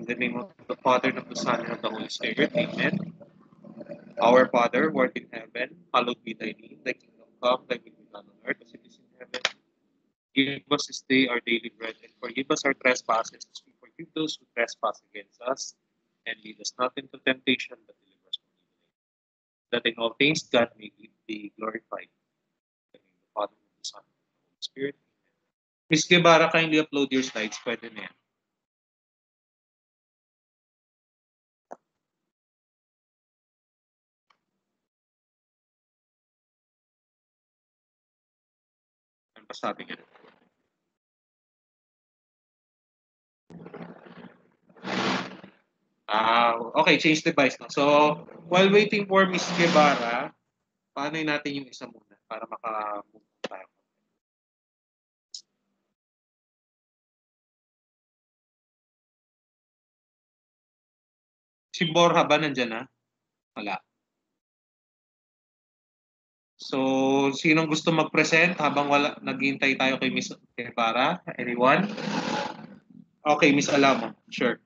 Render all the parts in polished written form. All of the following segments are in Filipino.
In the name of the Father, and of the Son, and of the Holy Spirit. Amen. Our Father, who art in heaven, hallowed be thy name. Thy kingdom come, thy will be done on earth as it is in heaven. Give us this day our daily bread, and forgive us our trespasses, as we forgive those who trespass against us. And lead us not into temptation, but deliver us from evil. That in all things God may be glorified. In the name of the Father, and of the Son, and of the Holy Spirit. Miss Guevara, kindly upload your slides. Pwede na yan. Ano pa sabi ka? Okay, change device. No? So, while waiting for Miss Guevara, paano natin yung isa muna para maka-move tayo? Si Borja ba nandyan na? Wala. So, sinong gusto mag-present habang naghihintay tayo kay Miss Guevara? Anyone? Okay, Miss Alamo. Sure.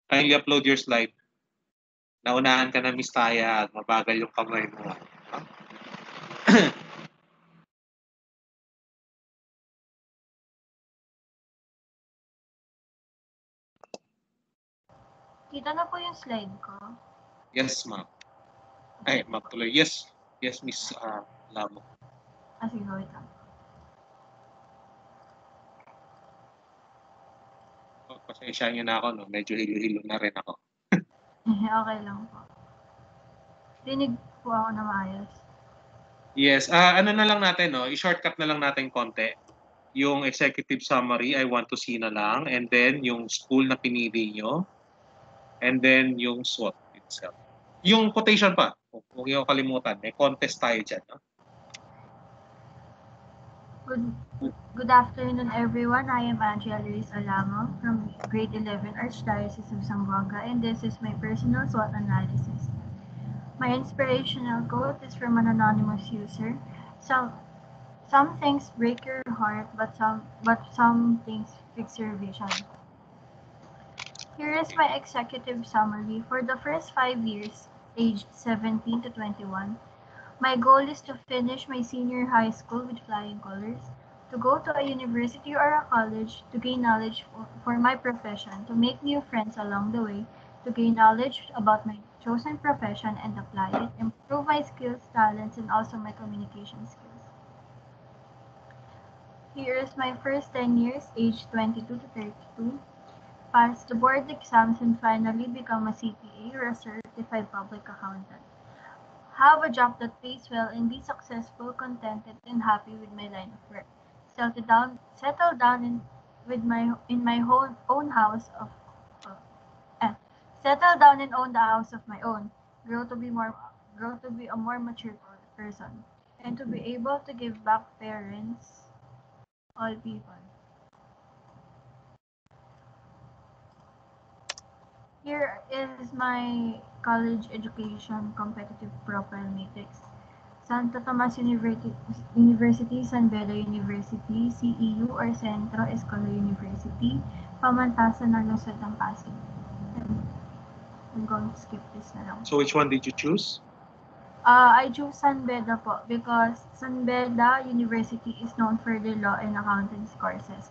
Kindly upload your slide. Naunahan ka na, Miss Taya. Mabagal yung kamay mo. Kita na po yung slide ko. Yes, ma'am. Ay, ma'am tuloy. Yes. Yes, Miss Alamo. Sige, wait lang. Pasensya niyo na ako, no? Medyo hilo-hilo na rin ako. Okay lang po. Dinig po ako na maayos. Yes. Ano na lang natin, no? I-shortcut na lang natin konti. Yung executive summary, I want to see na lang. And then, yung school na pinili nyo. And then, yung SWOT itself. Yung quotation pa. Huwag niyo kalimutan. May contest tayo dyan, no? Good afternoon, everyone. I am Angela Luis Alamo from Grade 11 Archdiocese of Zamboanga, and this is my personal SWOT analysis. My inspirational quote is from an anonymous user. Some things break your heart, but some things fix your vision. Here is my executive summary. For the first 5 years, aged 17 to 21, my goal is to finish my senior high school with flying colors, to go to a university or a college, to gain knowledge for my profession, to make new friends along the way, to gain knowledge about my chosen profession and apply it, improve my skills, talents, and also my communication skills. Here is my first 10 years, aged 22 to 32. Pass the board exams and finally become a CPA or a certified public accountant. Have a job that pays well and be successful, contented, and happy with my line of work. Settle down in my own house of settle down and own the house of my own. Grow to be a more mature person, and to be able to give back parents, all people. Here is my college education competitive profile matrix. Santo Tomas University, San Beda University, CEU or Centro Escolar University, Pamantasan ng Luzon ng Pasig. I'm going to skip this na lang. So which one did you choose? I chose San Beda po because San Beda University is known for their law and accountancy courses.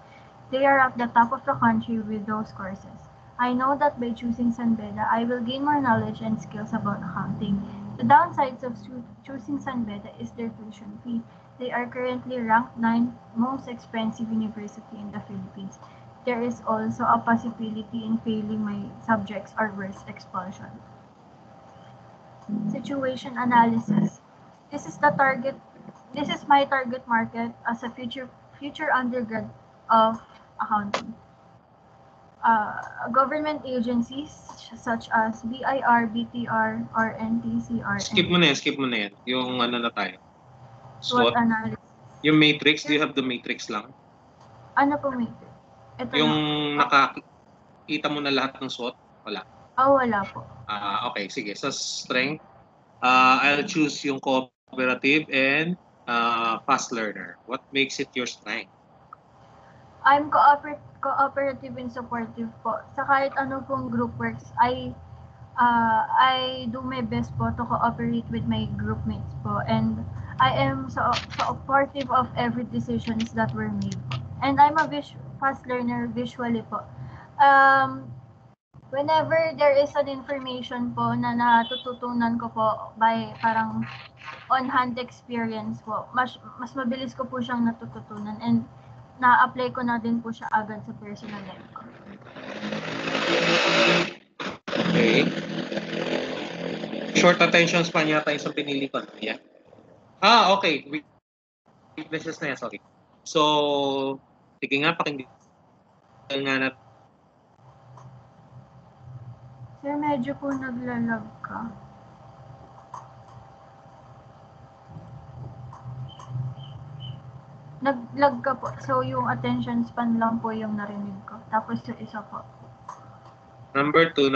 They are at the top of the country with those courses. I know that by choosing San Beda, I will gain more knowledge and skills about accounting. The downsides of choosing San Beda is their tuition fee. They are currently ranked 9th most expensive university in the Philippines. There is also a possibility in failing my subjects or worse, expulsion. Situation analysis. This is my target market as a future undergrad of accounting. Government agencies such as BIR, BTR, or NTCR. Skip mo na yan. Yung ano na tayo. SWOT analysis. Yung matrix, do you have the matrix lang? Ano po matrix? Ito yung nakakita mo na lahat ng SWOT? Wala. Wala po. Okay, sige. Sa strength, I'll choose yung cooperative and fast learner. What makes it your strength? I'm cooperative and supportive po. Sa kahit ano pong group works, I do my best po to cooperate with my group mates po, and I am so supportive of every decisions that were made po. And I'm a fast learner visually po. Whenever there is an information po na natututunan ko po by parang on-hand experience po, mas mabilis ko po siyang natututunan, and na-apply ko na din po siya agad sa personal life ko. Okay. Short attention span yata yung sa pinili ko. Yeah. Okay. Weaknesses na yan, sorry. So, sige nga, pakinggan nga natin. Sir, medyo po naglalag ka. Nag-lag ka po. So, yung attention span lang po yung narinig ko. Tapos yung isa po. Number two.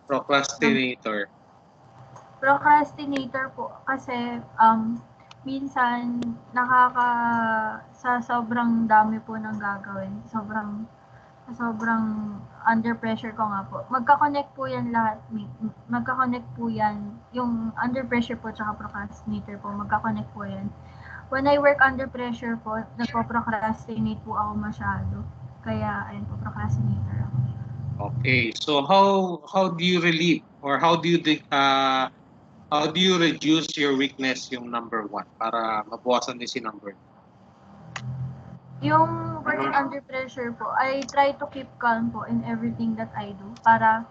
Procrastinator. Procrastinator po. Kasi, minsan, sa sobrang dami po ng gagawin. Sobrang under pressure ko nga po. Magka-connect po yan lahat. Magka-connect po yan. Yung under pressure po tsaka procrastinator po. Magka-connect po yan. When I work under pressure po, nagpo-procrastinate po ako masyado. Kaya, ayun po, procrastinator ako. Okay. So, how do you relieve or how do you reduce your weakness yung number one para mabawasan din si number two? Yung working under pressure po, I try to keep calm po in everything that I do para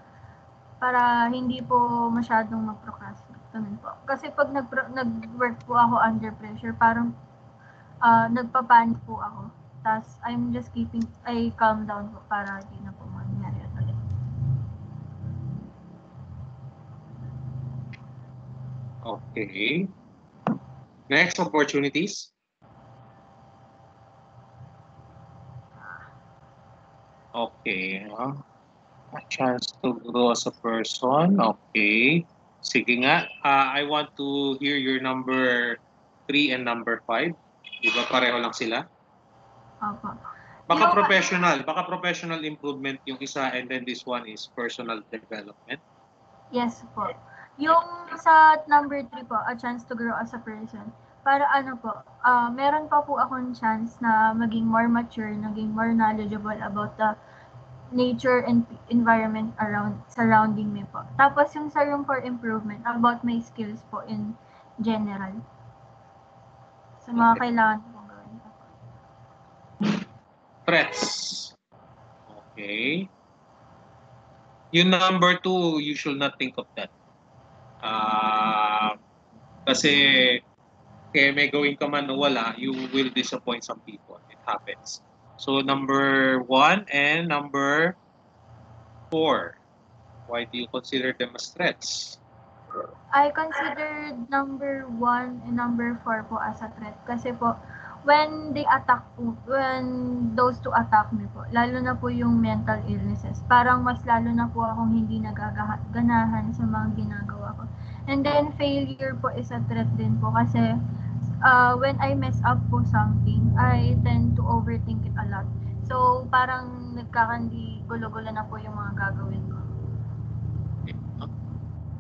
hindi po masyadong mag-procrastinate. Po. Kasi pag nag-work po ako under pressure, parang nagpapanik po ako. Tapos I'm just I calm down po para hindi na po mangyari ulit. Okay. Next, opportunities. Okay. A chance to grow as a person. Okay. Sige nga. I want to hear your number 3 and number 5. Di ba pareho lang sila? Opo. Baka professional improvement yung isa and then this one is personal development. Yes po. Yung sa number 3 po, a chance to grow as a person. Para ano po, meron pa po akong chance na maging more mature, maging more knowledgeable about the nature and environment surrounding me po. Tapos yung sa room for improvement, about my skills po in general. Sa mga kailangan po gawin po. Threats. Okay. Yung number 2, you should not think of that. Kasi kaya may gawin ka man o wala, you will disappoint some people. It happens. So number 1 and number 4. Why do you consider them as threats? I considered number 1 and number 4 po as a threat. Kasi po, when those two attack me po, lalo na po yung mental illnesses, parang mas lalo na po akong hindi nagaganahan sa mga ginagawa ko. And then, failure po is a threat din po kasi when I mess up po something, I tend to overthink it a lot. So, parang gulo-gulo na po yung mga gagawin ko.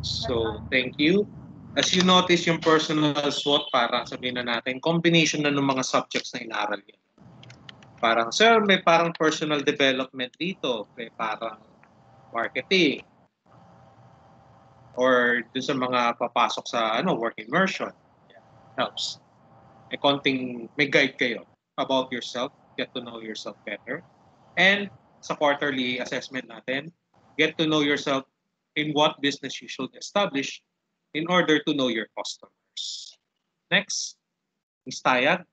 So, thank you. As you notice, yung personal SWOT, para sabihin na natin, combination na ng mga subjects na inaaral niya. Parang, sir, may parang personal development dito. May parang marketing. Or dun sa mga papasok sa work immersion. Yeah, helps. May guide kayo about yourself. Get to know yourself better. And sa quarterly assessment natin, get to know yourself in what business you should establish in order to know your customers. Next, Ms. Tayag.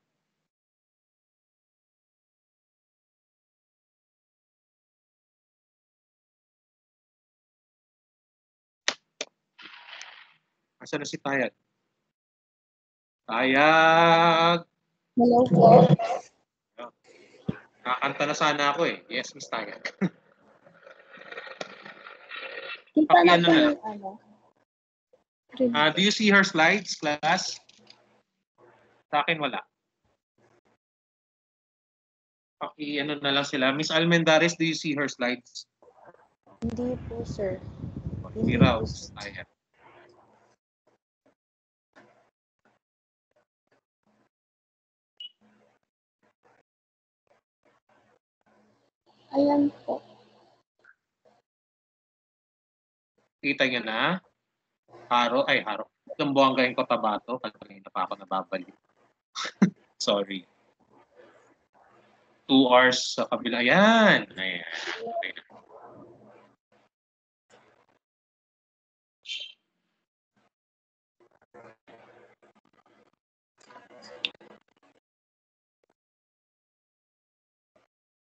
Asa na si Tayag? Tayag! Hello po. Nakakanta na sana ako eh. Yes, Ms. Tayag. Kita na po yung ano. Do you see her slides, class? Sa akin, wala. Ano na lang sila. Miss Almendares, do you see her slides? Hindi po, sir. Hindi Hindi raw. po, sir. Ayan. Ayan po. Kita nyo na. Haro. Itong buwang kayong Cotabato. Kanina pa ako nababalik. Sorry. 2 hours sa kabila. Ayan. Ayan. Okay na.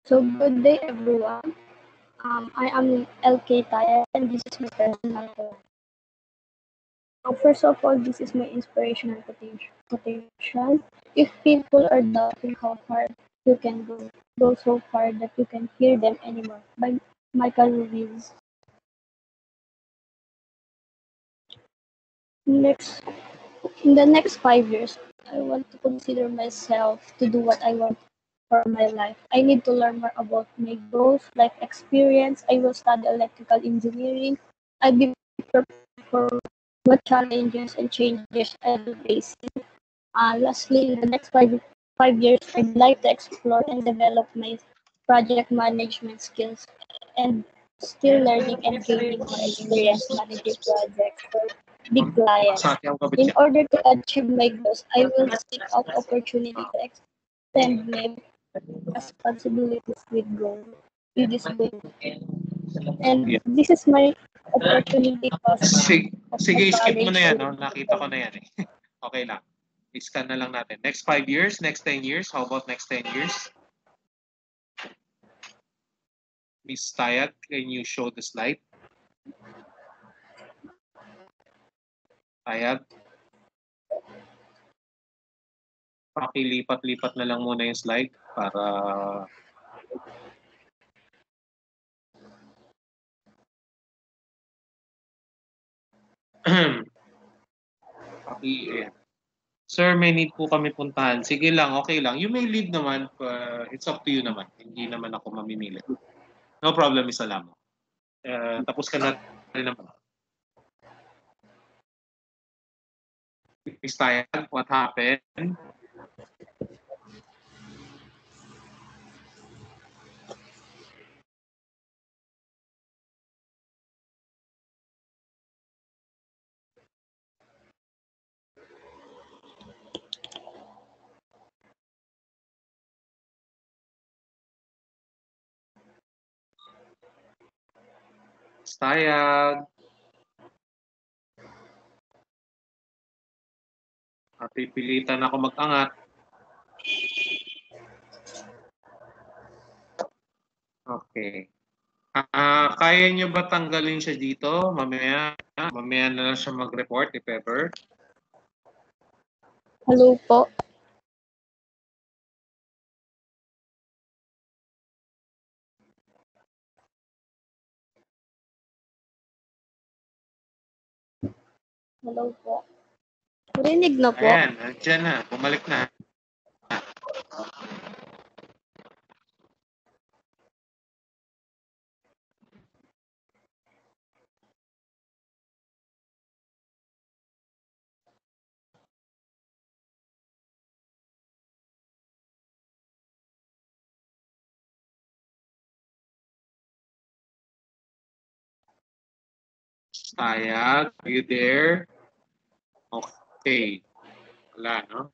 So, good day, everyone. I am LK Taya, and this is my personal thought. First of all, this is my inspirational quotation. If people are doubting how far you can go so far that you can hear them anymore. By Michael Reeves. Next, in the next 5 years, I want to consider myself to do what I want for my life. I need to learn more about my goals, life experience. I will study electrical engineering. I'll be prepared for what challenges and changes I will face. Lastly, in the next 5 years, I'd like to explore and develop my project management skills and still learning and gaining more experience managing projects for big clients. Sa atin ang kabit In siya. order to achieve my goals, I will seek out opportunity to extend my responsibilities with this goal. And Yeah. this is my opportunity cost of my Sige, skip mo college. na yan. No? Nakita ko na yan. Eh. Okay lang. I-scan na lang natin. Next 5 years, next 10 years. How about next 10 years? Miss Tayag, can you show the slide? Tayag? Pakilipat-lipat na lang muna yung slide para Sir, may need po kami puntahan. Sige lang, okay lang. You may leave naman. It's up to you naman. Hindi naman ako mamimili. No problem, isa lang. Tapos ka na rin naman. Miss Tayag, what happened? Miss Tayag. Pipilitan ako mag-angat. Okay. Kaya nyo ba tanggalin siya dito? Mamaya na lang siya mag-report if ever. Hello po. Hello po. Rinig na po. Ayan, dyan na. Bumalik na. Tayag, are you there? Okay. Wala, no?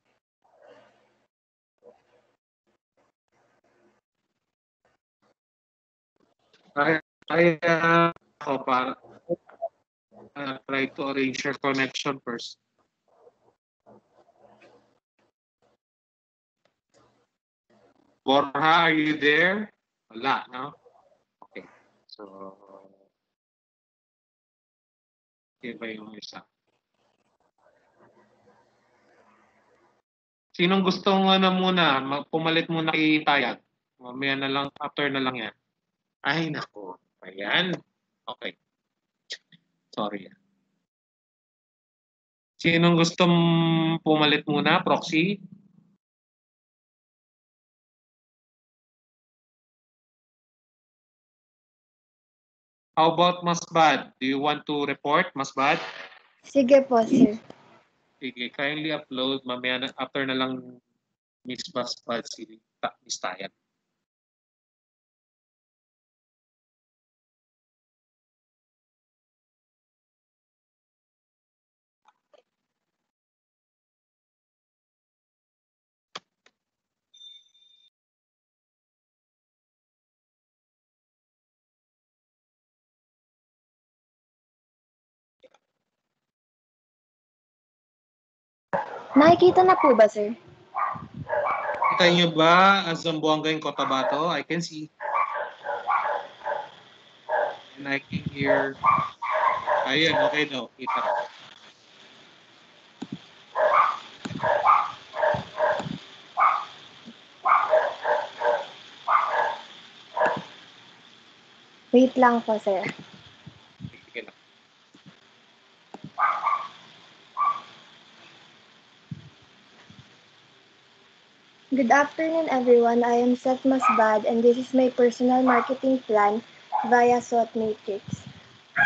Kaya ako para try to arrange your connection first. Borja, are you there? Wala, no? Okay. So, iba yung isa. Sinong gustong muna, pumalit muna kay Tayag? Mamaya na lang, after na lang yan. Ay, nako. Ayan. Okay. Sorry. Sinong gustong pumalit muna? Proxy? How about Masbad? Do you want to report, Masbad? Sige po, sir. Sige, kindly upload. Mamaya na, after na lang Miss Masbad si Miss Tayan. Nakikita na po ba, sir? Kita niyo ba ang Zamboanga yung Cotabato? I can see. And I can hear. Ayun, okay daw. Kita. Wait lang po, sir. Sige lang. Good afternoon, everyone. I am Seth Masbad, and this is my personal marketing plan via Swot Matrix.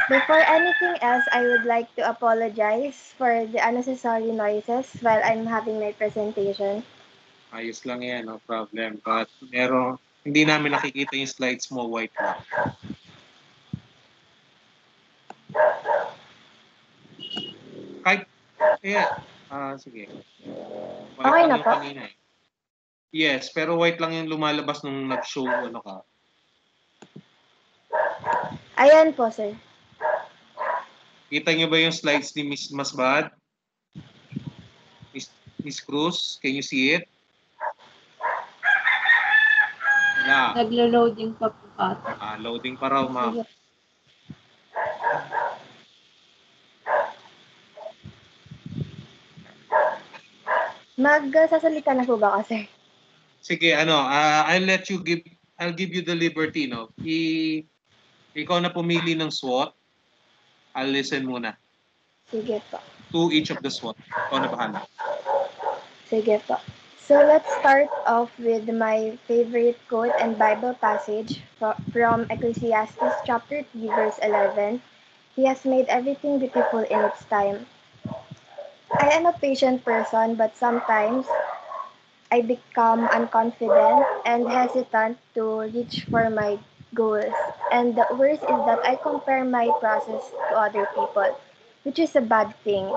Before anything else, I would like to apologize for the unnecessary noises while I'm having my presentation. Ayos lang yan, no problem. But hindi namin nakikita yung slides mo, white lang. Kahit, sige. White Okay lang na yung po. kanina eh. Yes, pero white lang yung lumalabas nung nag-show, ano ka. Ayan po, sir. Kita niyo ba yung slides ni Miss Masbad? Miss Cruz, can you see it? Yeah. Naglo-loading pa po ata. Loading pa raw, ma'am. Sige. Magsasalita na po ba kasi? Sige, I'll give you the liberty, no? Ikaw na pumili ng SWOT. I'll listen muna. Sige po. To each of the SWOT. Ikaw na bahala. Sige po. So let's start off with my favorite quote and Bible passage from Ecclesiastes chapter 3 verse 11. He has made everything beautiful in its time. I am a patient person, but sometimes I become unconfident and hesitant to reach for my goals. And the worst is that I compare my process to other people, which is a bad thing.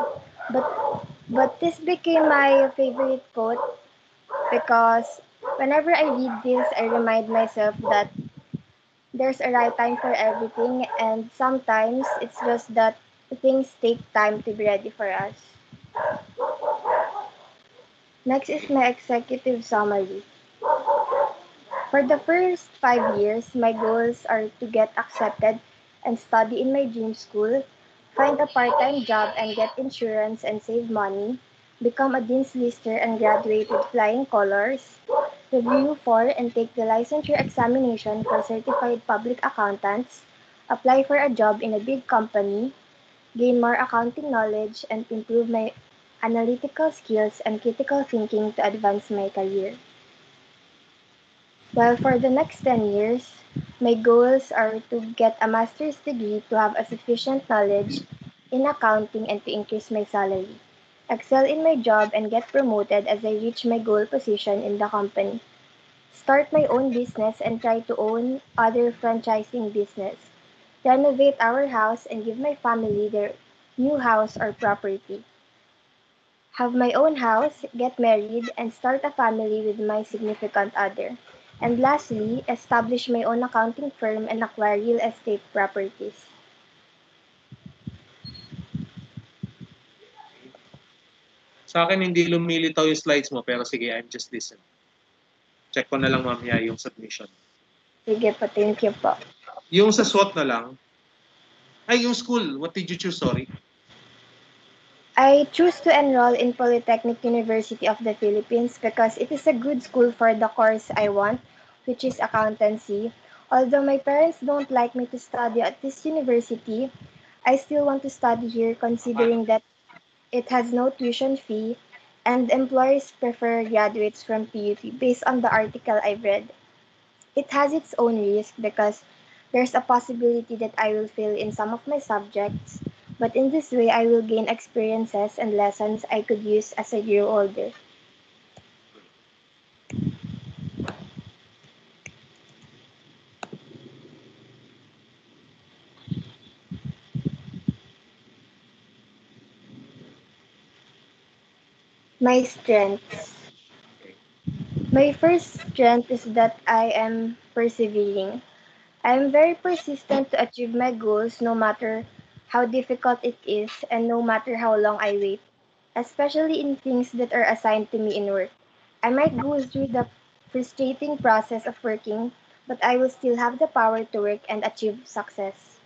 But this became my favorite quote because whenever I read this, I remind myself that there's a right time for everything, and sometimes it's just that things take time to be ready for us. Next is my executive summary. For the first 5 years, my goals are to get accepted and study in my dream school, find a part-time job and get insurance and save money, become a dean's lister and graduate with flying colors, review for and take the licensure examination for certified public accountants, apply for a job in a big company, gain more accounting knowledge, and improve my analytical skills and critical thinking to advance my career. While for the next 10 years, my goals are to get a master's degree to have a sufficient knowledge in accounting and to increase my salary, excel in my job and get promoted as I reach my goal position in the company, start my own business and try to own other franchising business, renovate our house and give my family their new house or property, have my own house, get married, and start a family with my significant other. And lastly, establish my own accounting firm and acquire real estate properties. Sa akin, hindi lumilitaw yung slides mo, pero sige, I'm just listening. Check ko na lang mamaya yung submission. Sige po, thank you po. Yung sa SWOT na lang. Ay, yung school. What did you choose? Sorry. I choose to enroll in Polytechnic University of the Philippines because it is a good school for the course I want, which is accountancy. Although my parents don't like me to study at this university, I still want to study here considering that it has no tuition fee and employers prefer graduates from PUP based on the article I've read. It has its own risk because There's a possibility that I will fail in some of my subjects, but in this way I will gain experiences and lessons I could use as I grow older. My strengths. Okay. My first strength is that I am persevering. I am very persistent to achieve my goals no matter how difficult it is and no matter how long I wait, especially in things that are assigned to me in work. I might go through the frustrating process of working, but I will still have the power to work and achieve success.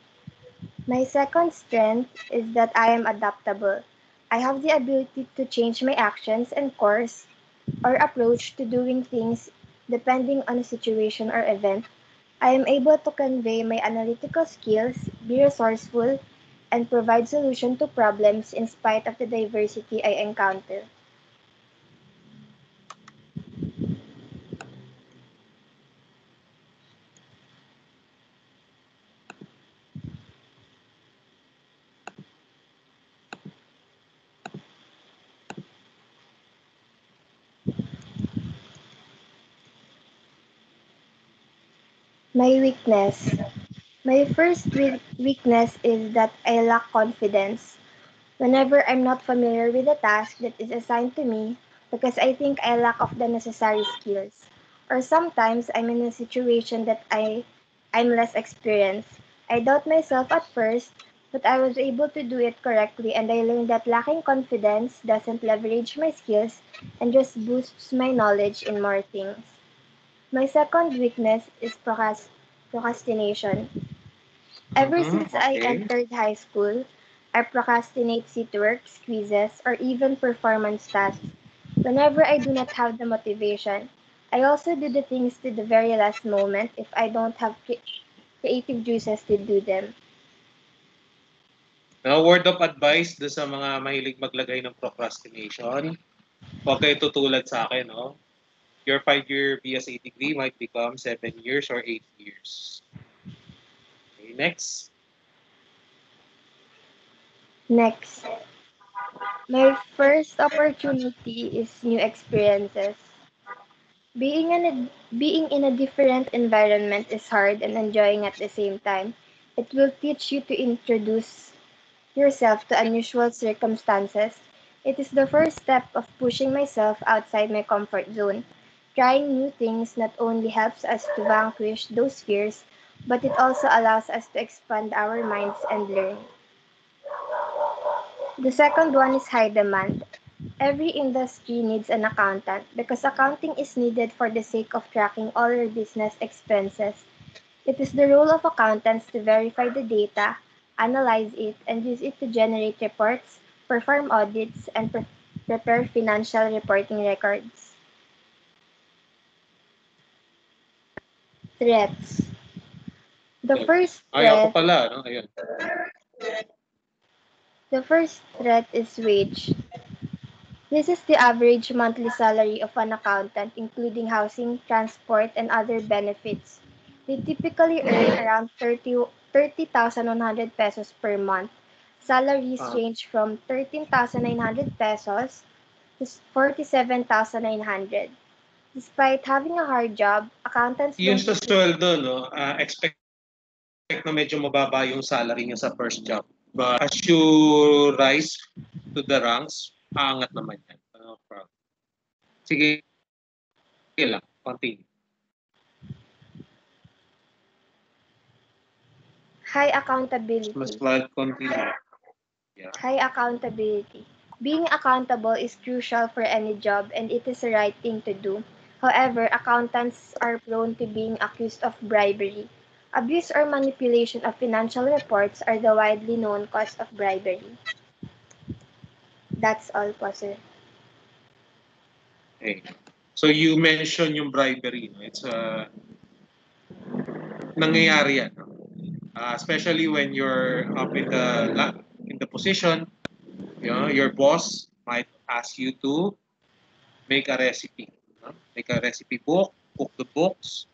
My second strength is that I am adaptable. I have the ability to change my actions and course or approach to doing things depending on a situation or event. I am able to convey my analytical skills, be resourceful, and provide solutions to problems in spite of the diversity I encounter. My weakness. My first weakness is that I lack confidence. Whenever I'm not familiar with a task that is assigned to me because I think I lack of the necessary skills. Or sometimes I'm in a situation that I'm less experienced. I doubt myself at first, but I was able to do it correctly and I learned that lacking confidence doesn't leverage my skills and just boosts my knowledge in more things. My second weakness is procrastination. Ever Mm-hmm. since I Okay. entered high school, I procrastinate works, quizzes, or even performance tasks whenever I do not have the motivation. I also do the things to the very last moment if I don't have creative juices to do them. Now, word of advice do sa mga mahilig maglagay ng procrastination. Huwag kayo tutulad sa akin, no? Your 5-year BSA degree might become 7 years or 8 years. Okay, next. Next, my first opportunity is new experiences. Being in a different environment is hard and enjoying at the same time. It will teach you to introduce yourself to unusual circumstances. It is the first step of pushing myself outside my comfort zone. Trying new things not only helps us to vanquish those fears, but it also allows us to expand our minds and learn. The second one is high demand. Every industry needs an accountant because accounting is needed for the sake of tracking all your business expenses. It is the role of accountants to verify the data, analyze it, and use it to generate reports, perform audits, and prepare financial reporting records. Threats. The Yun. first Ay, ako threat, pala, no? Ayun. the first threat is wage. This is the average monthly salary of an accountant, including housing, transport, and other benefits. They typically earn around 30,100 pesos per month. Salaries Ah, range from 13,900 pesos to 47,900. Despite having a hard job, accountants yung don't sa receive. sweldo, no, expect na medyo mababa yung salary niya sa first job. But as you rise to the ranks, aangat naman yan. Sige lang, continue. High Mas accountability. continue. Yeah. High accountability. Being accountable is crucial for any job and it is the right thing to do. However, accountants are prone to being accused of bribery. Abuse or manipulation of financial reports are the widely known cause of bribery. That's all po, sir. Okay. So you mentioned yung bribery. No? It's nangyayari yan. No? Especially when you're up in the position, you know, your boss might ask you to make a recipe. No? Make a recipe book, cook the books,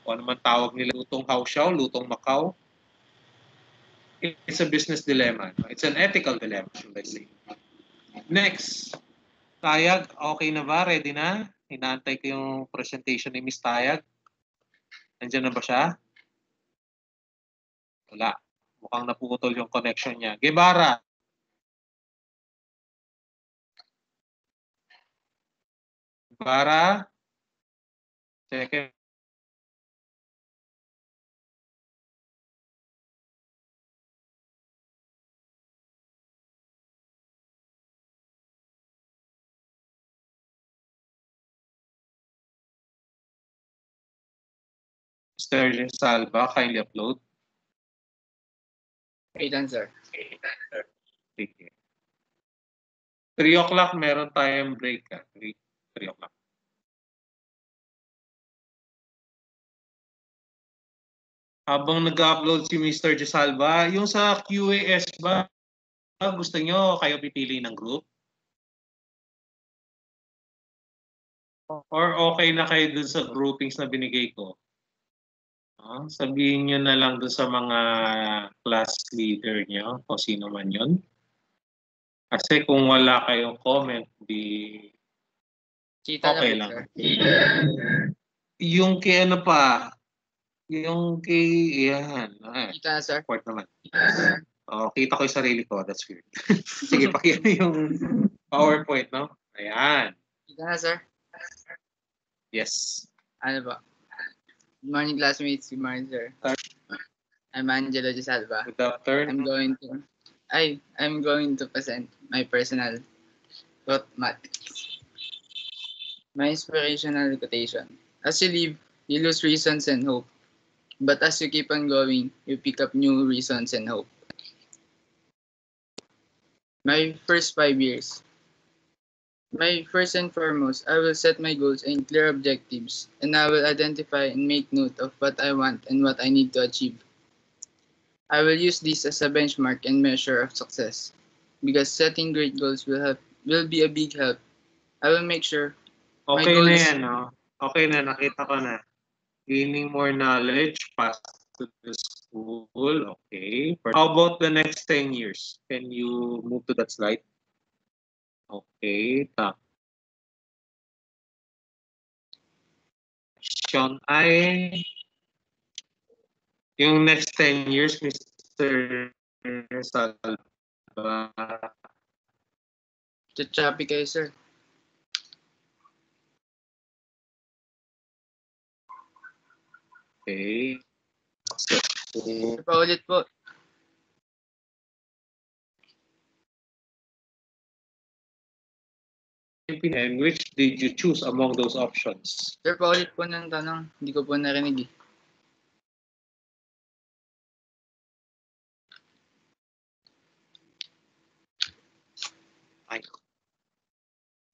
kung ano man tawag nila, lutong Haoxiao, lutong Macau. It's a business dilemma. It's an ethical dilemma, should I say. Next, Tayag, okay na ba? Ready na? Inaantay ko yung presentation ni Miss Tayag. Nandiyan na ba siya? Wala. Mukhang naputol yung connection niya. Guevara. Guevara. Check. Mr. Salva, kindly upload. Wait lang, sir. Sige. 3 o'clock, meron tayong break. 3 o'clock. Habang nag-upload si Mr. Salva, yung sa QAS ba, gusto nyo kayo pipili ng group? Or okay na kayo dun sa groupings na binigay ko? Sabihin nyo na lang dun sa mga class leader nyo o sino man yun. Kasi kung wala kayong comment, di Kita okay lang, lang. sir. Yung kay ano pa, yung kay, yan. Kita na, sir. Support naman. Kita ko yung sarili ko. That's weird. Sige, pakita yung PowerPoint, no? Ayan. Kita na, sir. Yes. Ano ba? Good morning, classmates. Good morning, sir. I'm Angelo de Salva. Good afternoon. I'm going to present my personal quote mathematics. My inspirational quotation. As you live, you lose reasons and hope. But as you keep on going, you pick up new reasons and hope. My first 5 years. My first and foremost, I will set my goals and clear objectives, and I will identify and make note of what I want and what I need to achieve. I will use this as a benchmark and measure of success, because setting great goals will be a big help. I will make sure my Okay goals... na yan, no? Okay na, nakita ko na. Gaining more knowledge, pass to the school. Okay. How about the next 10 years? Can you move to that slide? Okay. Question ay, yung next 10 years, Mr. Salva. Choppy kayo, sir. Okay. Paulit po. And which did you choose among those options? Sir, paulit po ng tanong. Hindi ko po narinig eh.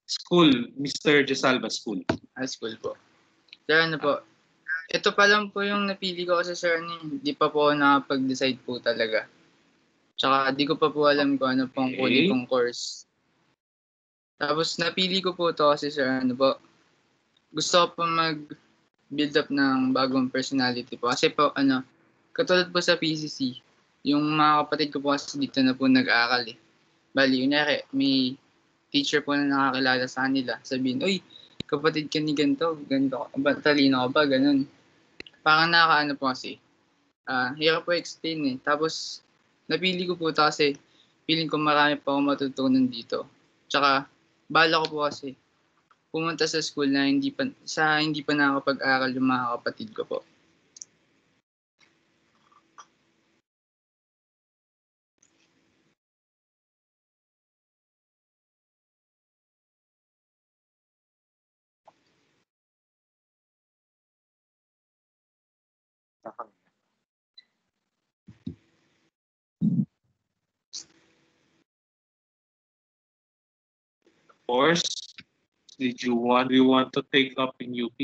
School, Mr. Jasalva School. School po. Sir, ano po? Ito pa lang po yung napili ko kasi, sir, hindi pa po ako nakapag-decide po talaga. Tsaka di ko pa po alam kung ano pong kunin kong course. Tapos napili ko po ito kasi, sir, ano po, gusto ko po mag-build up ng bagong personality po. Kasi po, katulad po sa PCC, yung mga kapatid ko po kasi dito na po nag-aaral eh. Bali, kunyari, may teacher po na nakakilala sa kanila. Sabihin, uy, kapatid ka ni ganito, talino ka ba, ganun. Parang nakakaano po kasi. Hirap po explain eh. Tapos, napili ko po ito kasi feeling ko marami pa akong matutunan dito. Tsaka, bala ko po kasi pumunta sa school na hindi pa nakakapag-aral yung mga kapatid ko po. Course, do you want to take up in UP?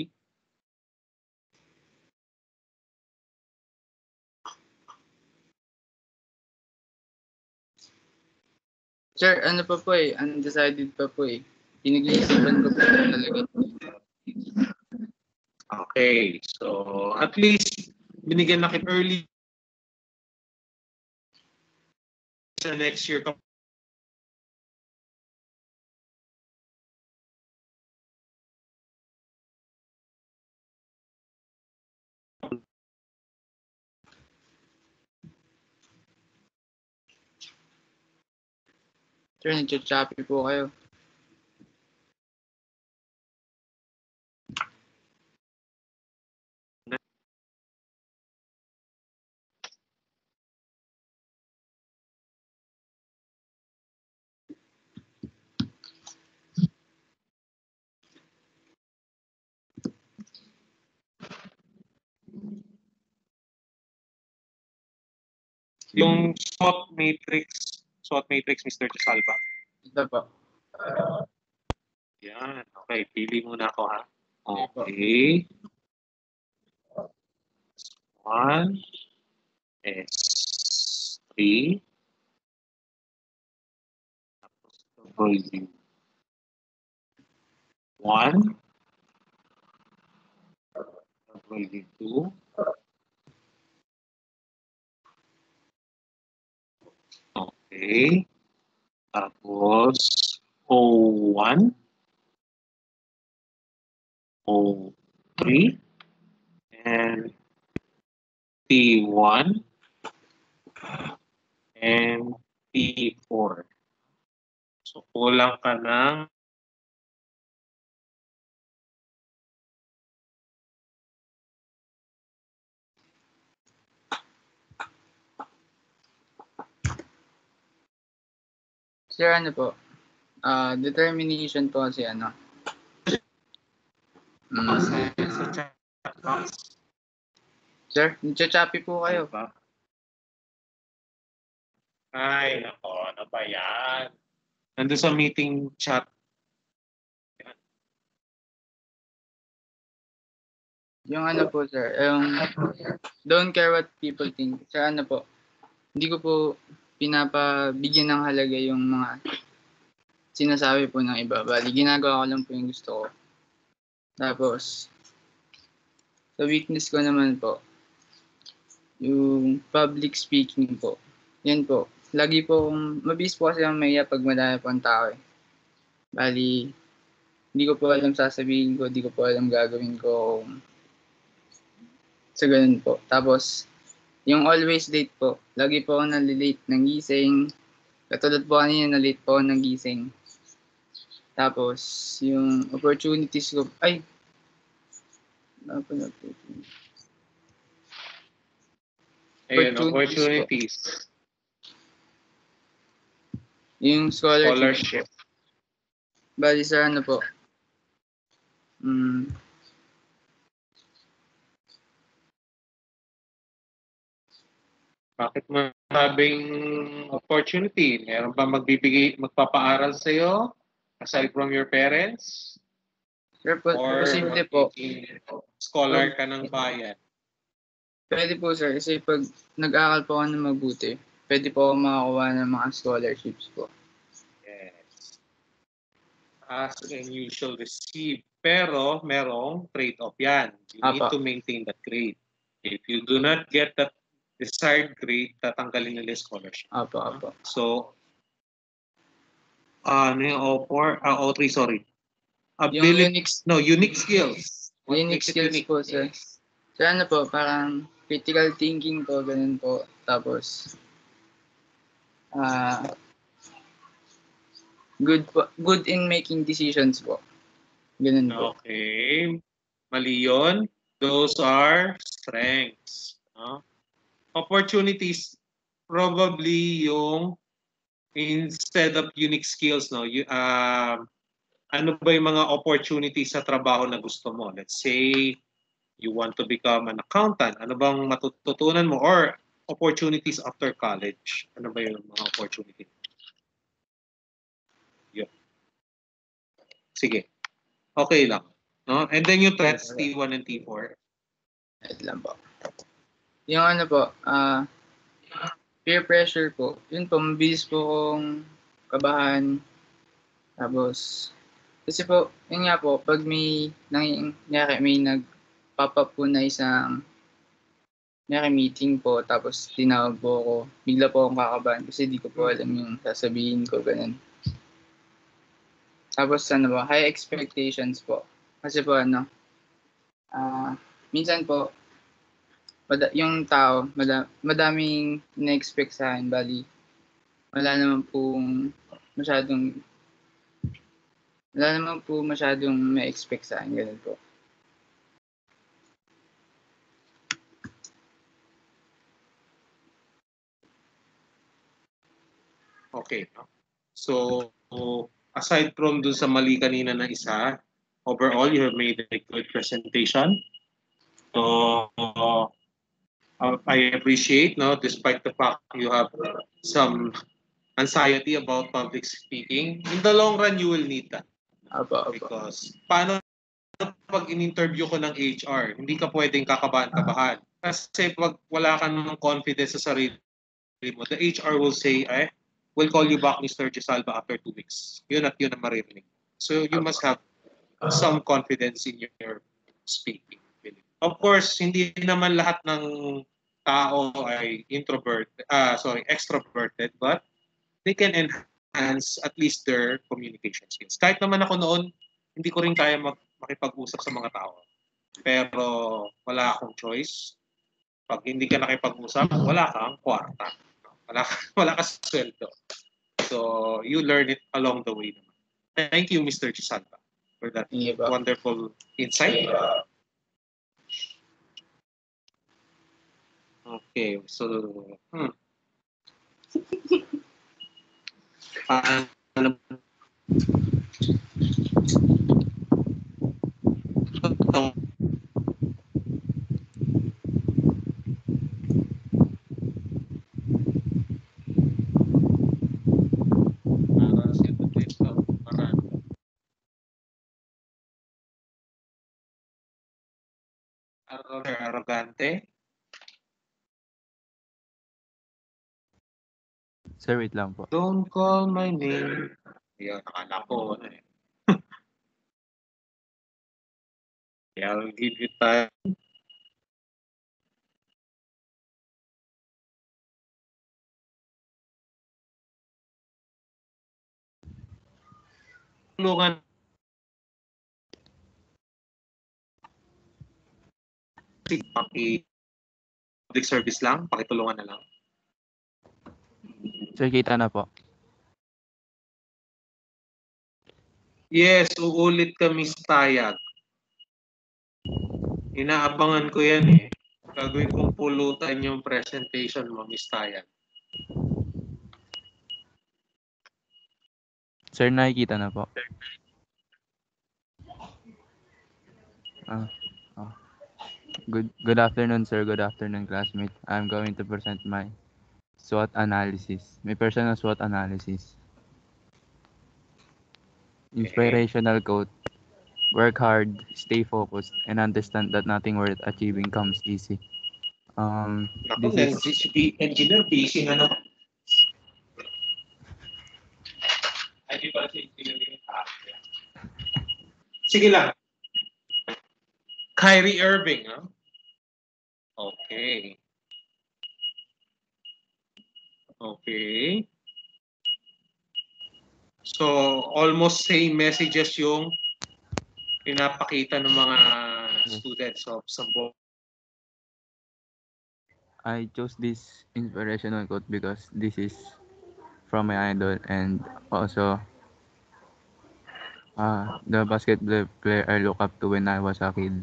Sir, ano pa po eh, undecided pa po eh. Pinag-iisipan ko po talaga. Okay, so at least binigyan na kita early sa next year. Sir, nagcha-choppy po kayo. Yung SWOT matrix, Mr. Chasalba. Ito po. Yan, okay. Pili muna ako ha. Okay. S1, S3, W1, W2, okay. Tapos O1, O3, and T1, and T4. So, kulang ka ng Sir, ano po? Determination po kasi ano. sa chat box. Sir, nagcha-choppy po kayo. Diba? Ay, nako, ano ba yan? Nandun sa meeting chat. Yung ano po, sir, yung don't care what people think. Sir, ano po, hindi ko po pinapabigyan ng halaga yung mga sinasabi po ng iba. Bali, ginagawa ko lang po yung gusto ko. Tapos, sa weakness ko naman po, yung public speaking po. Yan po. Lagi po, mabilis po kasi ang maiya pag madami po ang tao eh. Bali, hindi ko po alam sasabihin ko, hindi ko po alam gagawin ko. So, ganun po. Tapos, yung always late po. Lagi po ako nalilate ng gising. Katulad po kanina, na-late po ako ng gising. Tapos, yung opportunities ko, ay! Ayun, opportunities. Yung scholarship. Scholarship. Bali sa ano po. Bakit masabing opportunity? Meron ba magpapaaral sa'yo aside from your parents? Sir, Or posible po. Scholar ka ng bayan? Pwede po sir, kasi pag nag-aaral po ako ng mabuti, pwede po ako makakuha ng mga scholarships po. Yes. Ask and you shall receive. Pero merong trade-off yan. You need to maintain that grade. If you do not get that desired grade, tatanggalin nila yung scholarship. Apo. So, ano yung O3, sorry. Yung unique skills. What unique skills po, sir. So, ano po, parang critical thinking po, ganun po. Tapos, good in making decisions po. Ganun po. Okay. Mali yun. Those are strengths. Opportunities, probably yung instead of unique skills, no? Ano ba yung mga opportunities sa trabaho na gusto mo? Let's say, you want to become an accountant. Ano bang matututunan mo? Or opportunities after college? Ano ba yung mga opportunities? Yun. Sige. Okay lang. No? And then yung threats, T1 and T4. Wait lang po. Yung ano po, peer pressure po. Yun po, mabilis po kong kabahan. Tapos, kasi po, yun nga po, pag may pop-up po na isang meeting po, tapos tinawag po ako. Bigla po akong kakabahan kasi di ko po alam yung sasabihin ko, ganun. Tapos high expectations po. Kasi po minsan po, yung tao, madaming na-expect sa akin, bali, wala naman po masyadong ma-expect sa akin, ganun po. Okay. So, aside from dun sa mali kanina na isa, overall, you have made a good presentation. So, I appreciate, despite the fact you have some anxiety about public speaking, in the long run, you will need that. Apo. Because paano pag in-interview ko ng HR, hindi ka pwedeng kakabahan-kabahan. Kasi pag wala ka ng confidence sa sarili mo, the HR will say, we'll call you back, Mr. Gisalba, after 2 weeks. Yun at yun ang maririnig. So you must have some confidence in your speaking. Of course, hindi naman lahat ng tao ay extroverted, but they can enhance at least their communication skills. Kahit naman ako noon, hindi ko rin kaya makipag-usap sa mga tao. Pero wala akong choice. Pag hindi ka nakipag-usap, wala kang kwarta. Wala ka sweldo. So, you learn it along the way. Thank you, Mr. Chisalba, for that wonderful insight. Okay, so, arrogante. Sir, wait lang po. Don't call my name. Ayun, nakala ko. I'll give you time. Tulungan. Public service lang, pakitulungan na lang. Sir, kita na po. Yes, uulit kami sa tayag. Inaabangan ko yan eh. Gagawin kong pulutan yung presentation mo, Miss Tayag. Sir, nakikita na po. Good afternoon, sir. Good afternoon, classmate. I'm going to present my SWOT analysis. My personal SWOT analysis. Inspirational quote. Work hard, stay focused, and understand that nothing worth achieving comes easy. This is engineer busy na naman. Sige lang. Kyrie Irving, huh? Okay. Okay. So, almost same messages yung pinapakita ng mga students of Zamb-Cot. I chose this inspirational quote because this is from my idol and also the basketball player I look up to when I was a kid.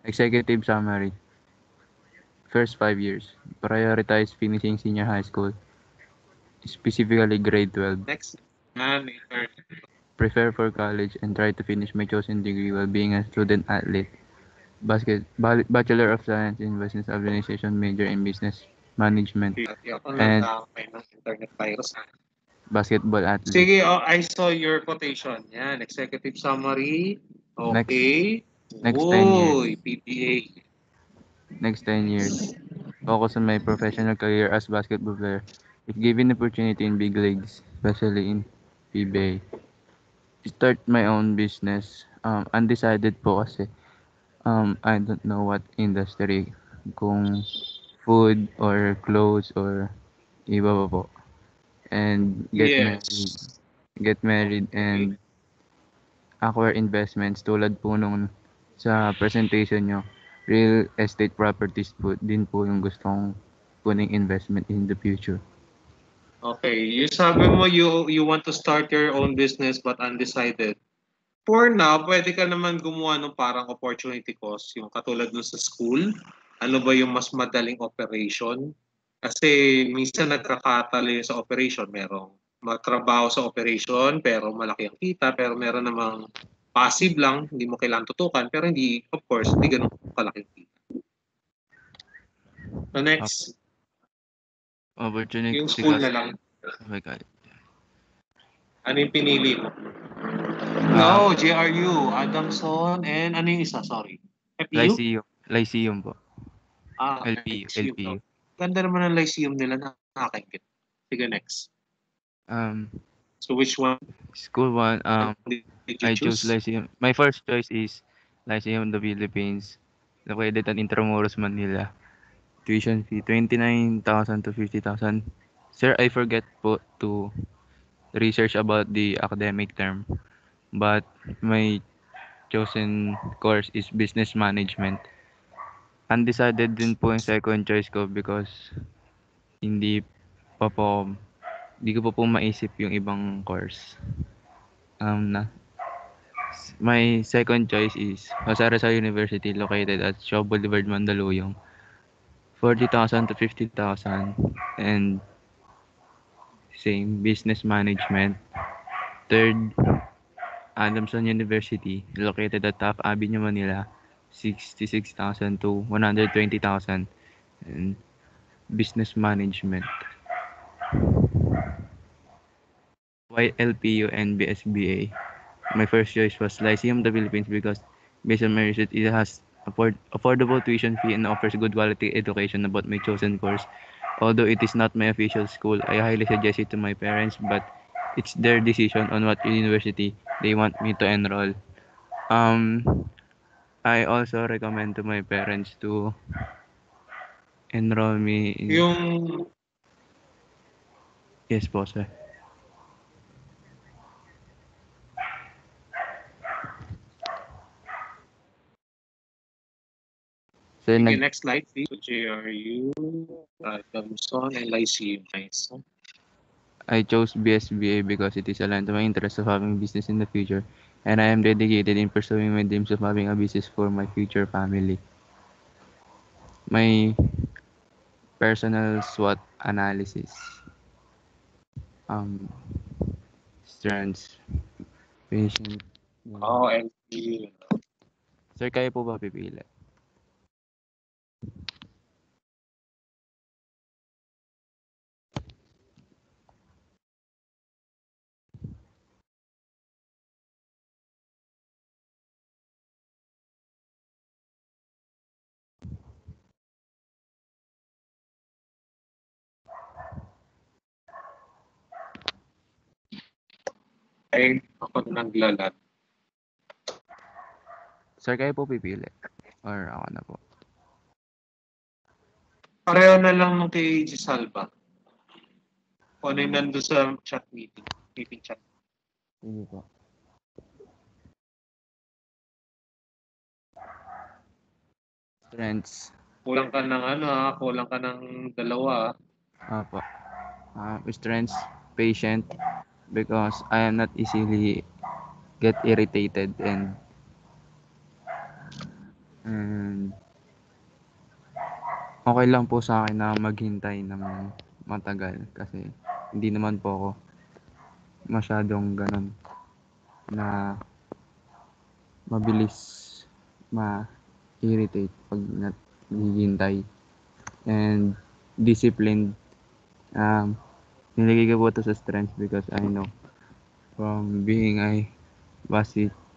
Executive summary. First 5 years. Prioritize finishing senior high school, specifically grade 12. Next. Prepare for college and try to finish my chosen degree while being a student athlete. Bachelor of Science in Business Administration, major in Business Management, and internet virus. Basketball athlete. Sige, I saw your quotation. Yan, executive summary. Okay. Next 10 years. PPA. Next 10 years. Focus on my professional career as basketball player. If given opportunity in big leagues, especially in PBA. Start my own business Undecided po kasi. I don't know what industry. Kung food or clothes or iba pa po. And Yes. get married Okay. and acquire investments tulad po nung sa presentation nyo. Real estate properties po din po yung gustong kuning investment in the future. Okay. You sabi mo you want to start your own business but undecided. For now, pwede ka naman gumawa ng parang opportunity cost, yung katulad nun sa school. Ano ba yung mas madaling operation? Kasi minsan nagkakatalo yun sa operation. Merong matrabaho sa operation, pero malaki ang kita, pero meron namang passive lang, hindi mo kailangan tutukan, pero hindi, of course, hindi ganun kalaking kita. So next, Opportunity yung school cost. na lang. Oh my God. Ano yung pinili mo? No, JRU, Adamson, and ano yung isa? Sorry. FEU? Lyceum po. LPU. Lyceum. No. Ganda naman ang Lyceum nila, nakakaingit. Sige, next. Um, So which one School 1, did you I chose choose? Lyceum. My first choice is Lyceum, the Philippines, located at Intramuros, Manila. Tuition fee, 29,000 to 50,000. Sir, I forget po to research about the academic term, but my chosen course is business management. Undecided din po yung second choice ko because hindi pa po, hindi ko pa po maisip yung ibang course. Na My second choice is Jose Rizal University located at Shaw Boulevard, Mandaluyong. 40,000 to 50,000 and same business management. Third, Adamson University located at Taft Avenue, Manila. 66,000 to 120,000 and business management. Why Lpu and Bsba? My first choice was Lyceum of the Philippines because based on my research, it has affordable tuition fee and offers good quality education about my chosen course. Although it is not my official school, I highly suggest it to my parents, but it's their decision on what university they want me to enroll. I also recommend to my parents to enroll me in... Yung Yes po, sir. So, sige, next slide, please. So, JRU, Adamson, and Lyceum. Nice. I chose BSBA because it is aligned to my interest of having business in the future, and I am dedicated in pursuing my dreams of having a business for my future family. My personal SWOT analysis. Strengths, patient. Oh, LPU. Sir, kayo po ba pipili? Ay, ako naglalat. Sir, kayo po pipili? Or ako na po? Pareho na lang nung kay Gisalba. Kung ano yung nandun sa chat meeting chat. Sige po. Strengths. Kulang ka ng kulang ka ng dalawa. Apo. Strengths, patient, because I am not easily get irritated and okay lang po sa akin na maghintay ng matagal kasi hindi naman po ako masyadong ganun na mabilis ma-irritate pag naghihintay. And disciplined. Nilagay ko po ito sa strength because I know from being a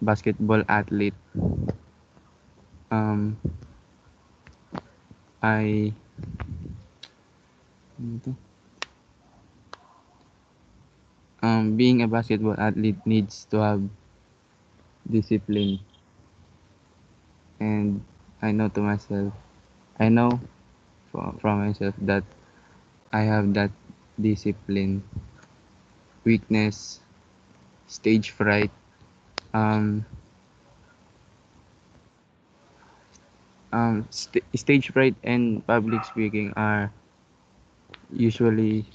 basketball athlete, I being a basketball athlete needs to have discipline. And I know to myself, I know from myself that I have that discipline, weakness, stage fright. Um, Stage fright and public speaking are usually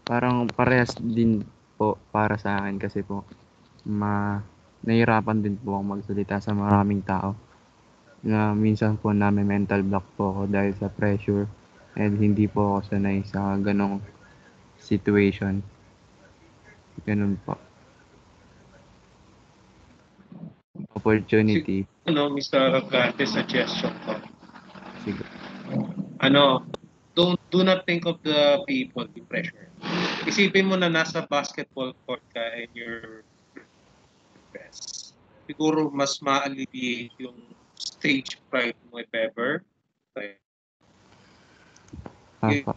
parang parehas din po para sa akin kasi po nahihirapan din po akong magsalita sa maraming tao na minsan po mental block po ako dahil sa pressure and hindi po ako sanay sa ganong situation. Ganun po. Opportunity. Mr. Arrogante, suggestion ko. Sige. Do not think of the people, the pressure. Isipin mo na nasa basketball court ka and you're best. Siguro mas ma-alleviate yung stage fright mo if ever. Apa.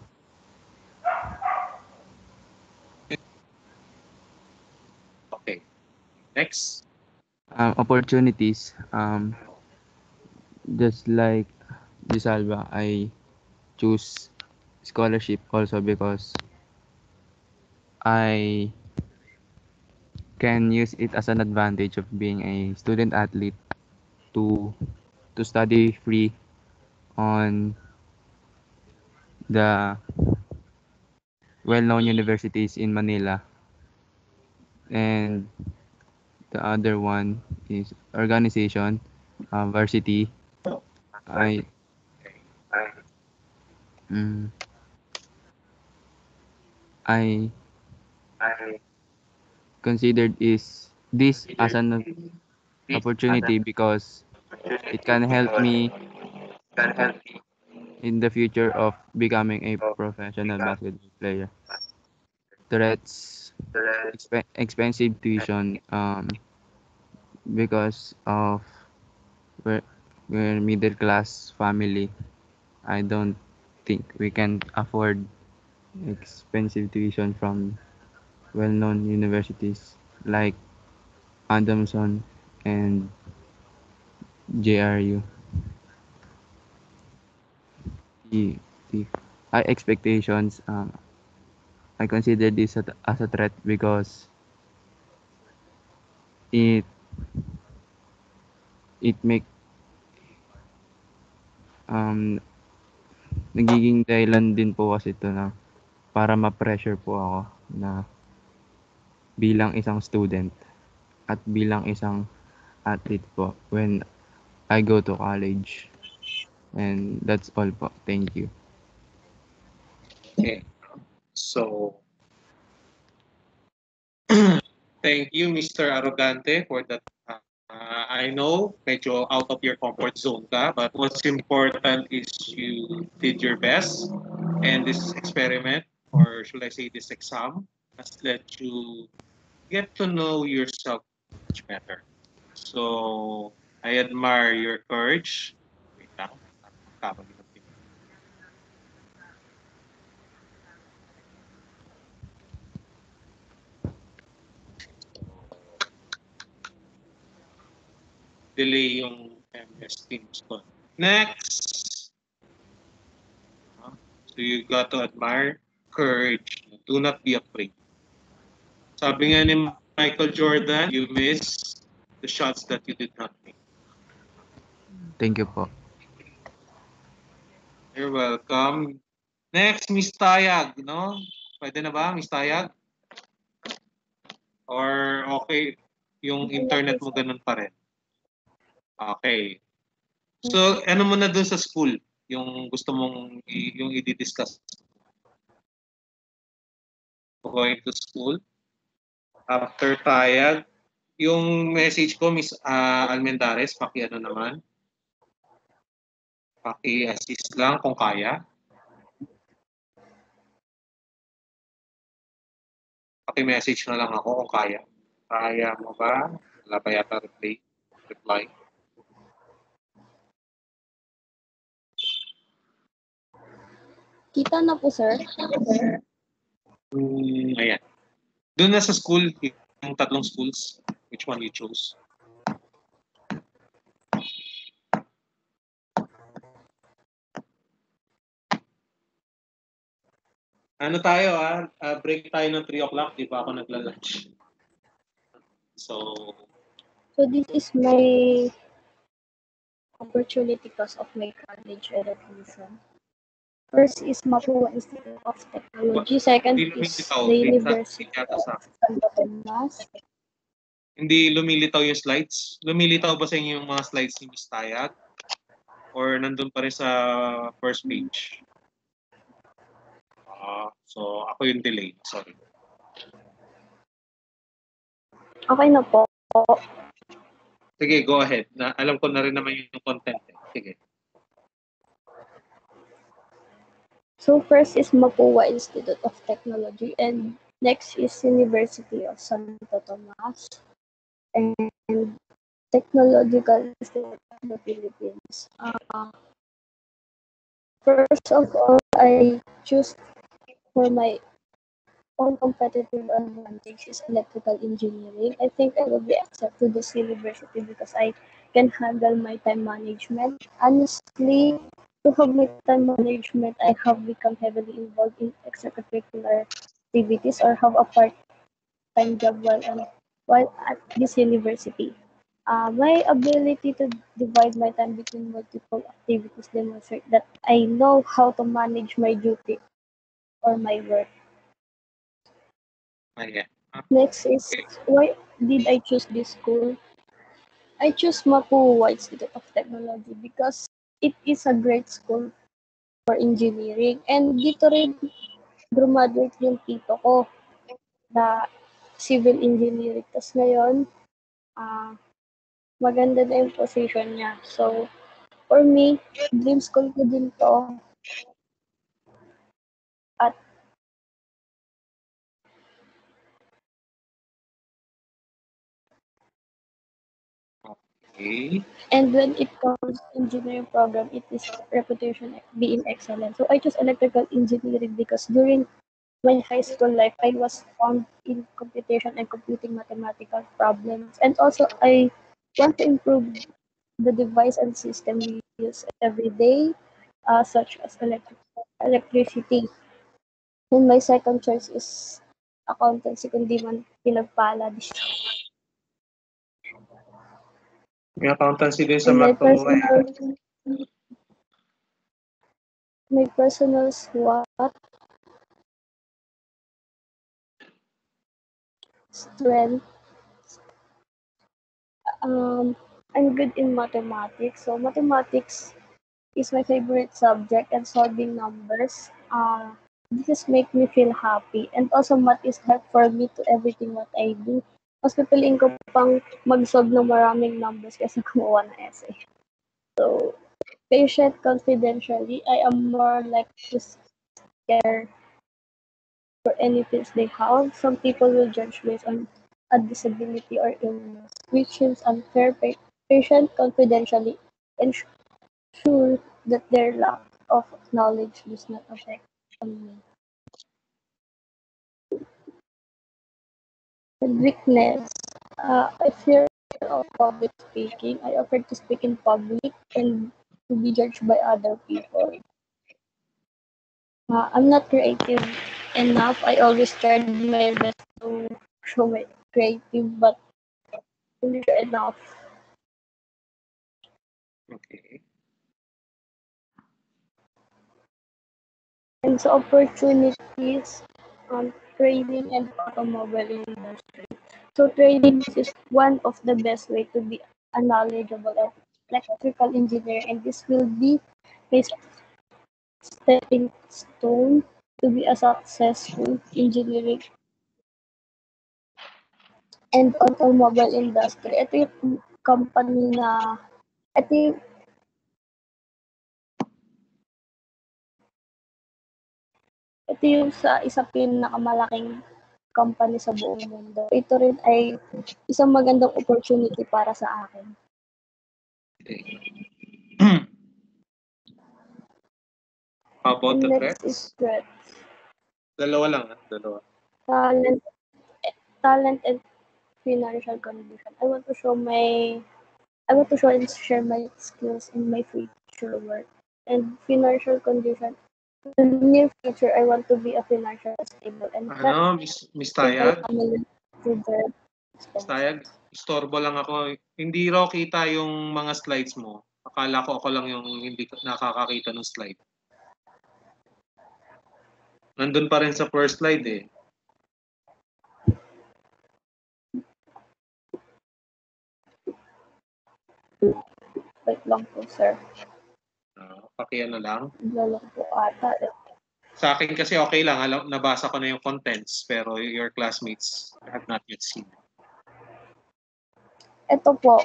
Okay. Next. Opportunities. Just like Gisalba, I choose scholarship also because I can use it as an advantage of being a student athlete to study free on the well-known universities in Manila. And the other one is organization, varsity. I mm, I considered is this as an opportunity because it can help me in the future of becoming a professional basketball player. Threats, expensive tuition, because of we're, we're middle class family. I don't think we can afford expensive tuition from well-known universities like Adamson and JRU. The, the high expectations, I consider this as a threat because it it make um nagiging dahilan din po kasi ito na para ma-pressure po ako na bilang isang student at bilang isang athlete po when I go to college. And that's all po. Thank you. Okay. So, thank you, Mr. Arrogante, for that. I know medyo out of your comfort zone ka, but what's important is you did your best. And this experiment, or should I say this exam, has let you get to know yourself much better. So, I admire your courage. Wait lang. Kamali ng pin- Delay yung MS Teams ko. Next! So you got to admire courage. Do not be afraid. Sabi nga ni Michael Jordan, you miss the shots that you did not make. Thank you po. You're welcome. Next, Miss Tayag, no? Pwede na ba, Miss Tayag? Or okay, yung internet mo ganun pa rin? Okay. So, ano mo na dun sa school? Yung gusto mong yung i-discuss? Going to school? After Tayag, yung message ko, Miss Almendares, paki-ano naman? Paki-assist lang kung kaya. Paki-message na lang ako kung kaya. Kaya mo ba? Wala ba yata reply? Kita na po, sir. Ayan. Doon na sa school, tatlong schools? Which one you chose? Ano tayo break tayo ng 3 o'clock, di pa ako nagla-lunch. So this is my opportunity because of my college education. First is Mapua Institute of Technology. Second hindi is lumilitaw. the Late University yata of sa Santo Tomas. Hindi lumilitaw yung slides. Lumilitaw ba sa inyo yung mga slides ni Miss Tayag? Or nandun pa rin sa first page? So ako yung delay. Sorry. Okay na po. Sige, go ahead. Alam ko na rin naman yung content. Sige. So first is Mapua Institute of Technology and next is University of Santo Tomas and Technological Institute of the Philippines. First of all, I choose for my own competitive advantage is electrical engineering. I think I will be accepted to this university because I can handle my time management. Honestly, to have my time management, I have become heavily involved in extracurricular activities or have a part-time job while at this university. My ability to divide my time between multiple activities demonstrate that I know how to manage my duty or my work. Yeah. Next is why did I choose this school? I chose Mapua Institute of Technology because it is a great school for engineering and dito rin graduate yung tito ko na civil engineering. Tapos ngayon, maganda na yung position niya. So, for me, dream school ko din to. At Okay. and when it comes to engineering program, it is reputation being excellent. So I chose electrical engineering because during my high school life, I was found in computation and computing mathematical problems. And also, I want to improve the device and system we use every day, such as electricity. And my second choice is accountancy, kung di man pinagpala dito. May accountancy din sa And Mapua. my personal SWOT strength. I'm good in mathematics. So mathematics is my favorite subject and solving numbers. This is make me feel happy. And also math is help for me to everything what I do. Mas pipiliin ko pang mag-solve ng maraming numbers kaysa gumawa ng essay. So, patient confidentially, I am more like to care for any fears they have. Some people will judge based on a disability or illness, which is unfair. Patient confidentially ensure that their lack of knowledge does not affect me. And weakness, I fear of public speaking. I afraid to speak in public and to be judged by other people. I'm not creative enough. I always tried my best to show my creative, but hindi sure enough. Okay. And so opportunities, training and automobile industry. So training is one of the best way to be a knowledgeable electrical engineer, and this will be a stepping stone to be a successful engineering and automobile industry. Ito yung company na, ito yung sa isa pinakamalaking company sa buong mundo. Ito rin ay isang magandang opportunity para sa akin. How about the Next threats? is threats. Dalawa lang. Dalawa. Talent and financial condition. I want to show and share my skills in my future work. And financial condition. In the near future, I want to be a financially stable and not Ano, Miss take my Tayag? family to their Miss Tayag, istorbo lang ako. Hindi raw kita yung mga slides mo. Akala ko ako lang yung hindi nakakakita ng slide. Nandun pa rin sa first slide eh. Wait lang po, sir. Pakiano lang. Lalong po ata. Sa akin kasi okay lang. Nabasa ko na yung contents pero your classmates have not yet seen. Ito po.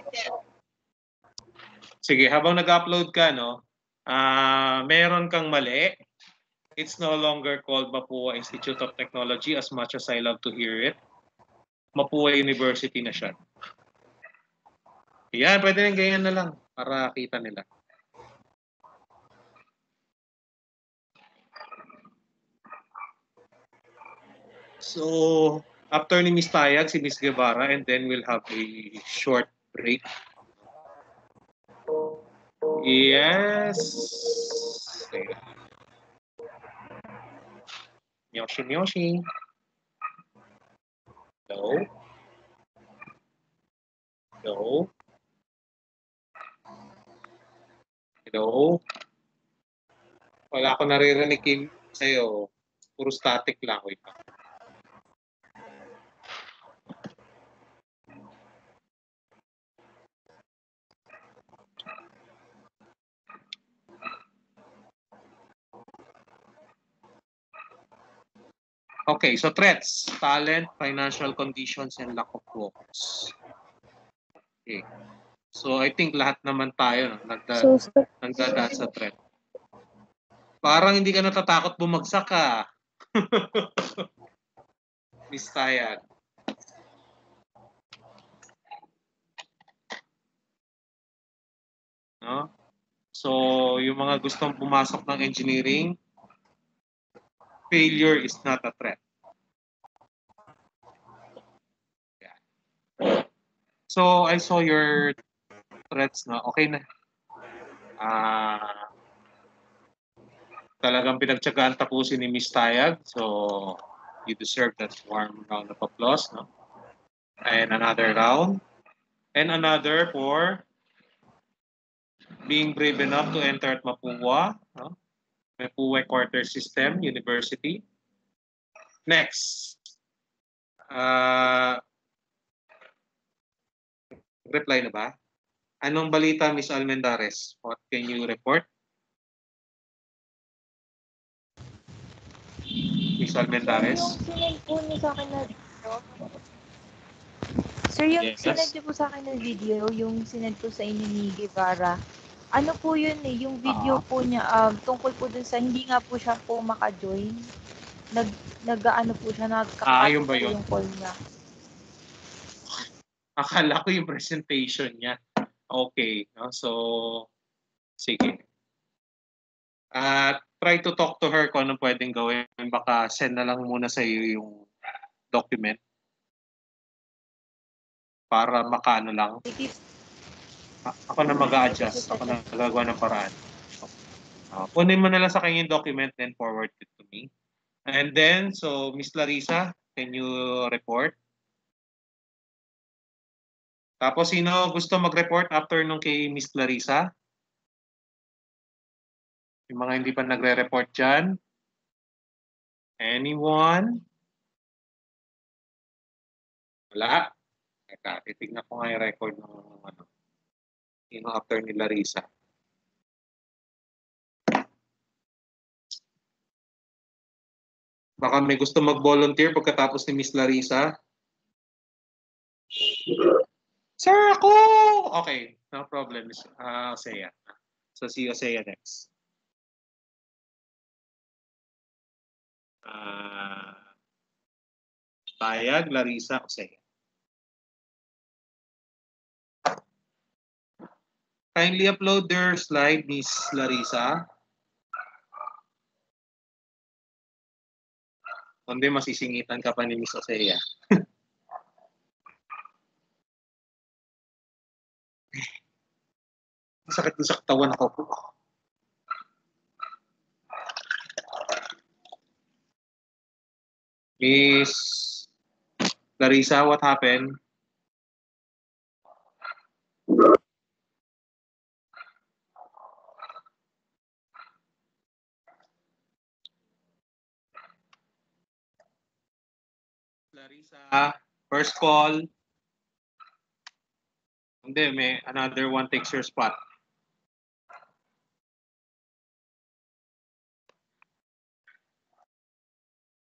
Sige, habang nag-upload ka, no, meron kang mali. It's no longer called Mapua Institute of Technology as much as I love to hear it. Mapua University na siya. Yan, pwede rin ganyan na lang para kita nila. So, after ni Miss Tayag, si Miss Guevara, and then we'll have a short break. Yes. Yoshi. Hello. Wala ako naririnig sa'yo. Puro static lang. Wait lang. Okay, so threats, talent, financial conditions, and lack of focus. Okay. So I think lahat naman tayo nagdadaan sa threat. Parang hindi ka natatakot bumagsak ka. Miss Tayag. No? So yung mga gustong pumasok ng engineering, failure is not a threat. So I saw your threats na okay na. Talagang pinagtyagaan tapusin ni Miss Tayag. So you deserve that warm round of applause. No? And another round. And another for being brave enough to enter at Mapua. No? Mapua Quarter System University. Next. Reply na ba? Anong balita, Miss Almendares? What can you report? Miss Almendares? Yung sinend po niyo sa akin na video. Sir, yung Yes. sinend niyo po sa akin na video, yung sinend po sa inyo ni Guevara, ano po yun eh, yung video po niya, tungkol po dun sa, hindi nga po siya po maka-join. Nag-ano po siya, nagkakato yun ba po yun? yung call niya. Akala ko yung presentation niya. Okay. No? So, sige. Try to talk to her kung anong pwedeng gawin. Baka send na lang muna sa iyo yung document para makaano lang. Ako na mag-a-adjust. Ako na gagawa ng paraan. Kunin mo na lang sa kanya yung document then forward it to me. And then, so Miss Larissa, can you report? Tapos, sino gusto mag-report after nung kay Miss Larissa? Yung mga hindi pa nagre-report dyan? Anyone? Wala? Teka, titignan ko nga yung record ng sino after ni Larissa. Baka may gusto mag-volunteer pagkatapos ni Miss Larissa. Sir, ako! Okay, no problem. Osea. So, si Osea next. Tayag, Larissa, Osea. Kindly upload their slide, Miss Larissa. Kundi masisingitan ka pa ni Miss Osea. Sakit ko sa katawan ako po. Miss Clarissa, what happened? Clarissa, first call. Hindi, may another one takes your spot.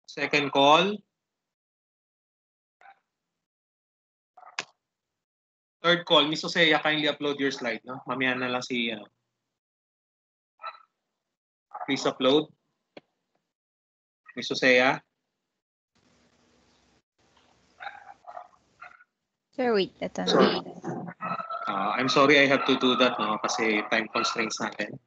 Second call. Third call, Miss Oseya, kindly upload your slide, no? Mamaya na lang si, please upload. Miss Oseya. Sir, wait. Ito na. Sorry. I'm sorry I have to do that, no? Kasi time constraints natin.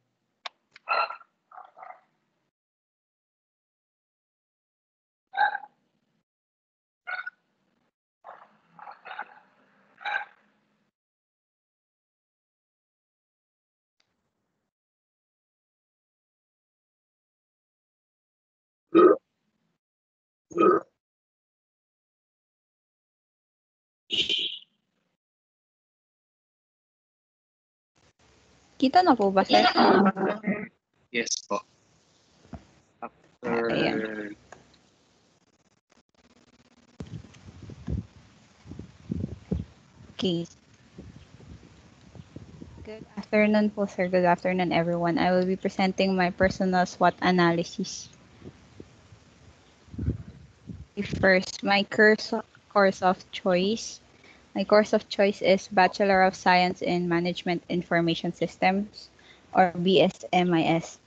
Kita na po ba, sir? Yes po. After... Ayan. Okay. Good afternoon po, sir. Good afternoon, everyone. I will be presenting my personal SWOT analysis. First, my course of choice. My course of choice is Bachelor of Science in Management Information Systems, or BSMIS.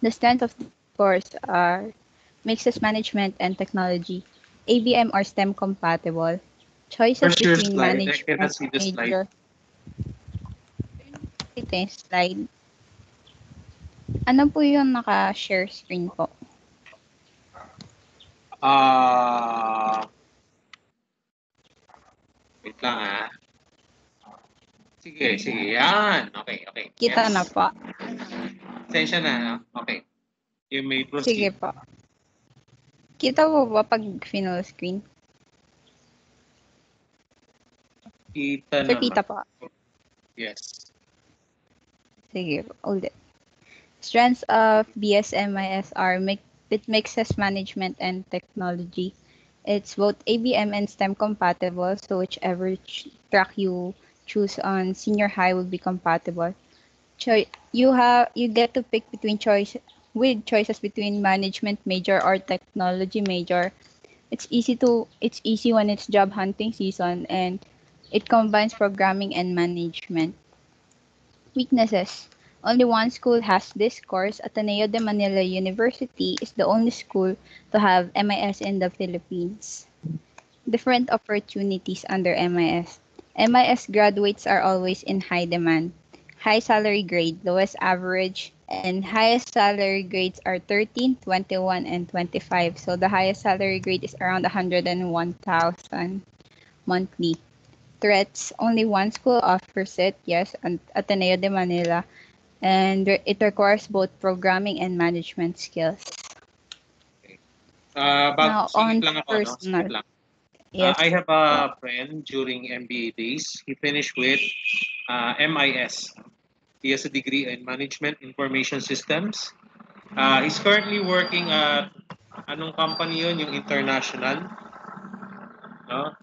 The strengths of the course are mixes management and technology, ABM or STEM compatible, choices Where's your between slide? I management cannot see the slide. major. Ito yung slide. Ano po yung naka-share screen po? Wait lang Sige. Yan. Okay. Kita yes. na po. Sensya na, no? Okay. You may proceed. Sige po. Kita po ba pag final screen? Kita Sir, naman. kita po. Yes. Sige po. Ulit. Strengths of BSMIS are it mixes management and technology. It's both ABM and STEM compatible, so whichever track you choose on senior high will be compatible. You get to pick between choices between management major or technology major. It's easy when it's job hunting season, and it combines programming and management. Weaknesses. Only one school has this course. Ateneo de Manila University is the only school to have MIS in the Philippines. Different opportunities under MIS. MIS graduates are always in high demand. High salary grade, lowest average, and highest salary grades are 13, 21, and 25. So the highest salary grade is around 101,000 monthly. Threats, only one school offers it, yes, Ateneo de Manila, and it requires both programming and management skills. Now on lang ako, personal. No? Lang. Yes. I have a friend during MBA days. He finished with MIS. He has a degree in Management Information Systems. He's currently working at anong company yun? Yung international? No?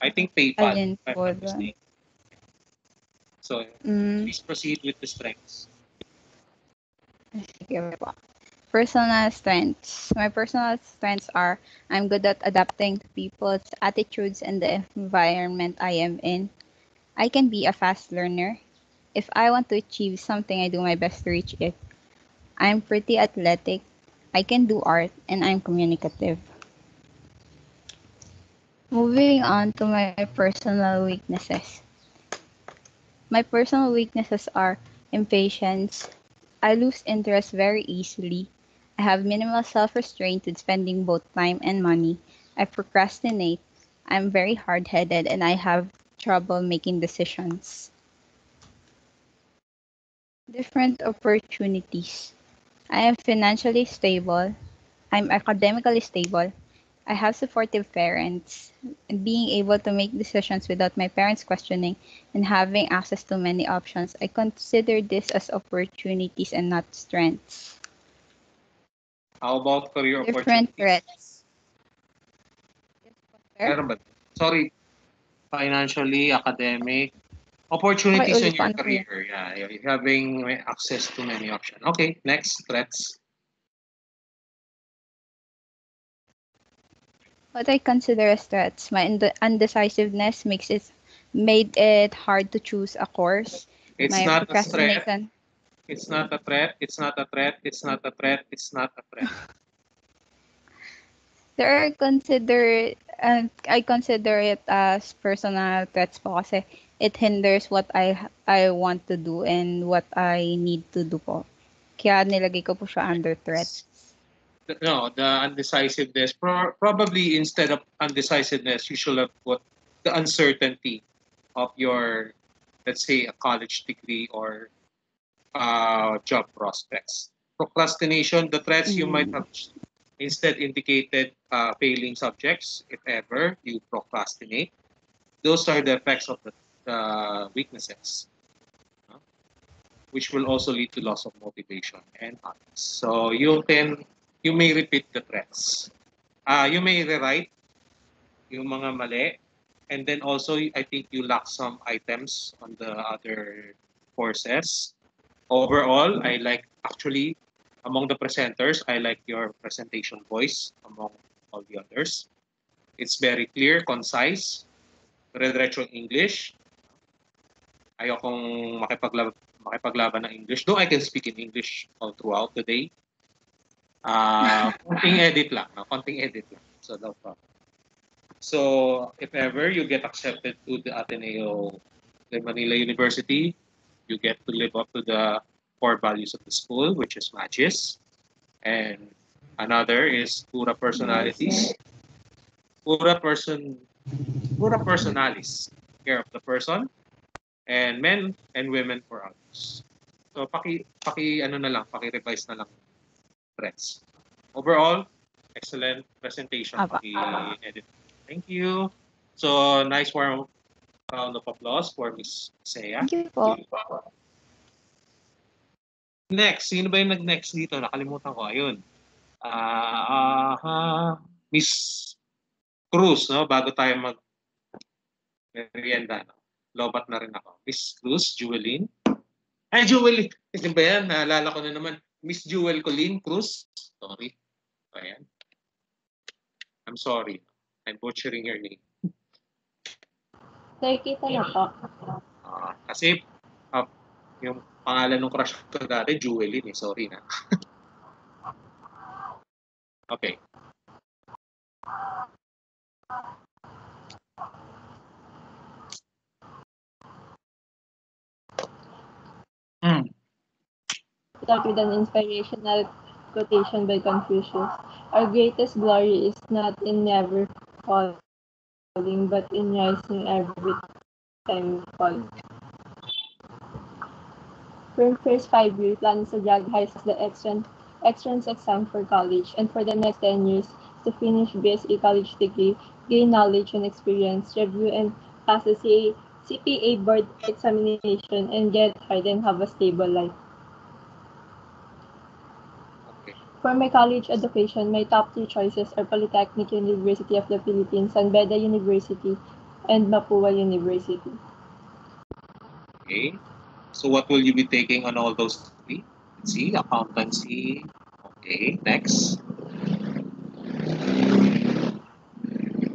I think PayPal. Alin po doon? So, please proceed with the strengths. Sige po. Personal strengths. My personal strengths are I'm good at adapting to people's attitudes and the environment I am in. I can be a fast learner. If I want to achieve something, I do my best to reach it. I'm pretty athletic. I can do art, and I'm communicative. Moving on to my personal weaknesses. My personal weaknesses are impatience. I lose interest very easily. I have minimal self-restraint with spending both time and money. I procrastinate. I'm very hard-headed, and I have trouble making decisions. Different opportunities. I am financially stable. I'm academically stable. I have supportive parents. And being able to make decisions without my parents questioning and having access to many options, I consider this as opportunities and not strengths. How about career Different opportunities? threats. Meron ba? Sorry, financially, academic, opportunities in Pakiulit your paano po yan? career. Yeah, you're having access to many options. Okay, next, threats. What I consider as threats, my undecisiveness made it hard to choose a course. It's My not a threat. procrastination. It's not a threat. It's not a threat. It's not a threat. It's not a threat. I consider it as personal threats po kasi it hinders what I want to do and what I need to do po. Kaya nilagay ko po siya under threat. No, the undecisiveness. Probably instead of undecisiveness, you should have put the uncertainty of your, let's say, a college degree or job prospects. Procrastination, the threats you might have instead indicated failing subjects if ever you procrastinate. Those are the effects of the weaknesses, which will also lead to loss of motivation and others. So you may repeat the threats. You may rewrite yung mga mali, and then also I think you lack some items on the other courses. Overall, I like actually among the presenters, I like your presentation voice among all the others. It's very clear, concise, dire-diretso English. Ayokong makipaglaban ng English. Though I can speak in English all throughout the day. Konting edit lang. No? Konting edit lang. So, no problem. So, if ever you get accepted to the Ateneo de Manila University, you get to live up to the core values of the school, which is matches. And another is pura personalities. Pura personalis. Care of the person. And men and women for others. So, paki-revise na lang threats. Overall, excellent presentation. Apa. Paki-edit. Thank you. So, nice warm round of applause for Miss Sea. Thank you po. Next, sino ba yung nag-next dito? Nakalimutan ko. Ayun. Miss Cruz, no? Bago tayo mag-merienda. No? Lobat na rin ako. Miss Cruz, Jewelyn. Ay, Jewelyn! Kasi ba yan? Naalala ko na naman. Miss Jewel Colleen Cruz. Sorry. Ayan. I'm sorry. I'm butchering your name. Nakikita na po. Kasi yung pangalan ng crush ko dati, Jewelyn. Sorry na. Okay. Start with an inspirational quotation by Confucius. Our greatest glory is not in never falling, but in rising every time we fall. For the first 5 years, plans to drag high as the entrance exam for college, and for the next 10 years, to finish BSE college degree, gain knowledge and experience, review and pass the CPA board examination, and get hired and have a stable life. For my college education, my top 3 choices are Polytechnic University of the Philippines, Zamb-Cot University, and Mapua University. Okay. So what will you be taking on all those 3? Let's see, accountancy. Okay, next.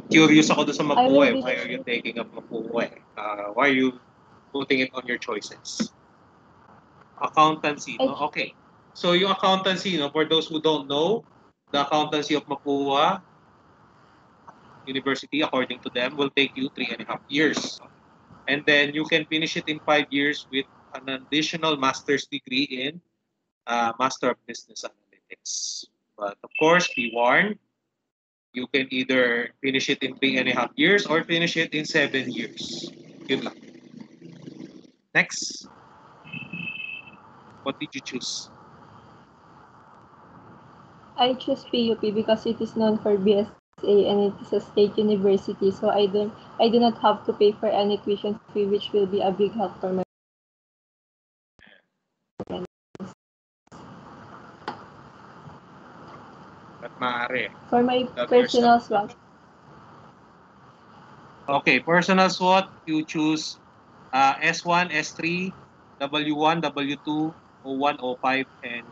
Curious ako doon sa Mapua. Why are you taking up Mapua? Why are you putting it on your choices? Accountancy, no? Okay. So yung accountancy, no, for those who don't know, the accountancy of Mapua University, according to them, will take you 3.5 years. And then you can finish it in 5 years with an additional master's degree in Master of Business Analytics. But of course, be warned, you can either finish it in 3.5 years or finish it in 7 years. Yun lang. Next. What did you choose? I choose PUP because it is known for BSA and it is a state university, so I do not have to pay for any tuition fee, which will be a big help for my friends. At maaari. For my Love personal yourself. swap, Okay, personal SWOT, you choose S1, S3, W1, W2, O1, O5, and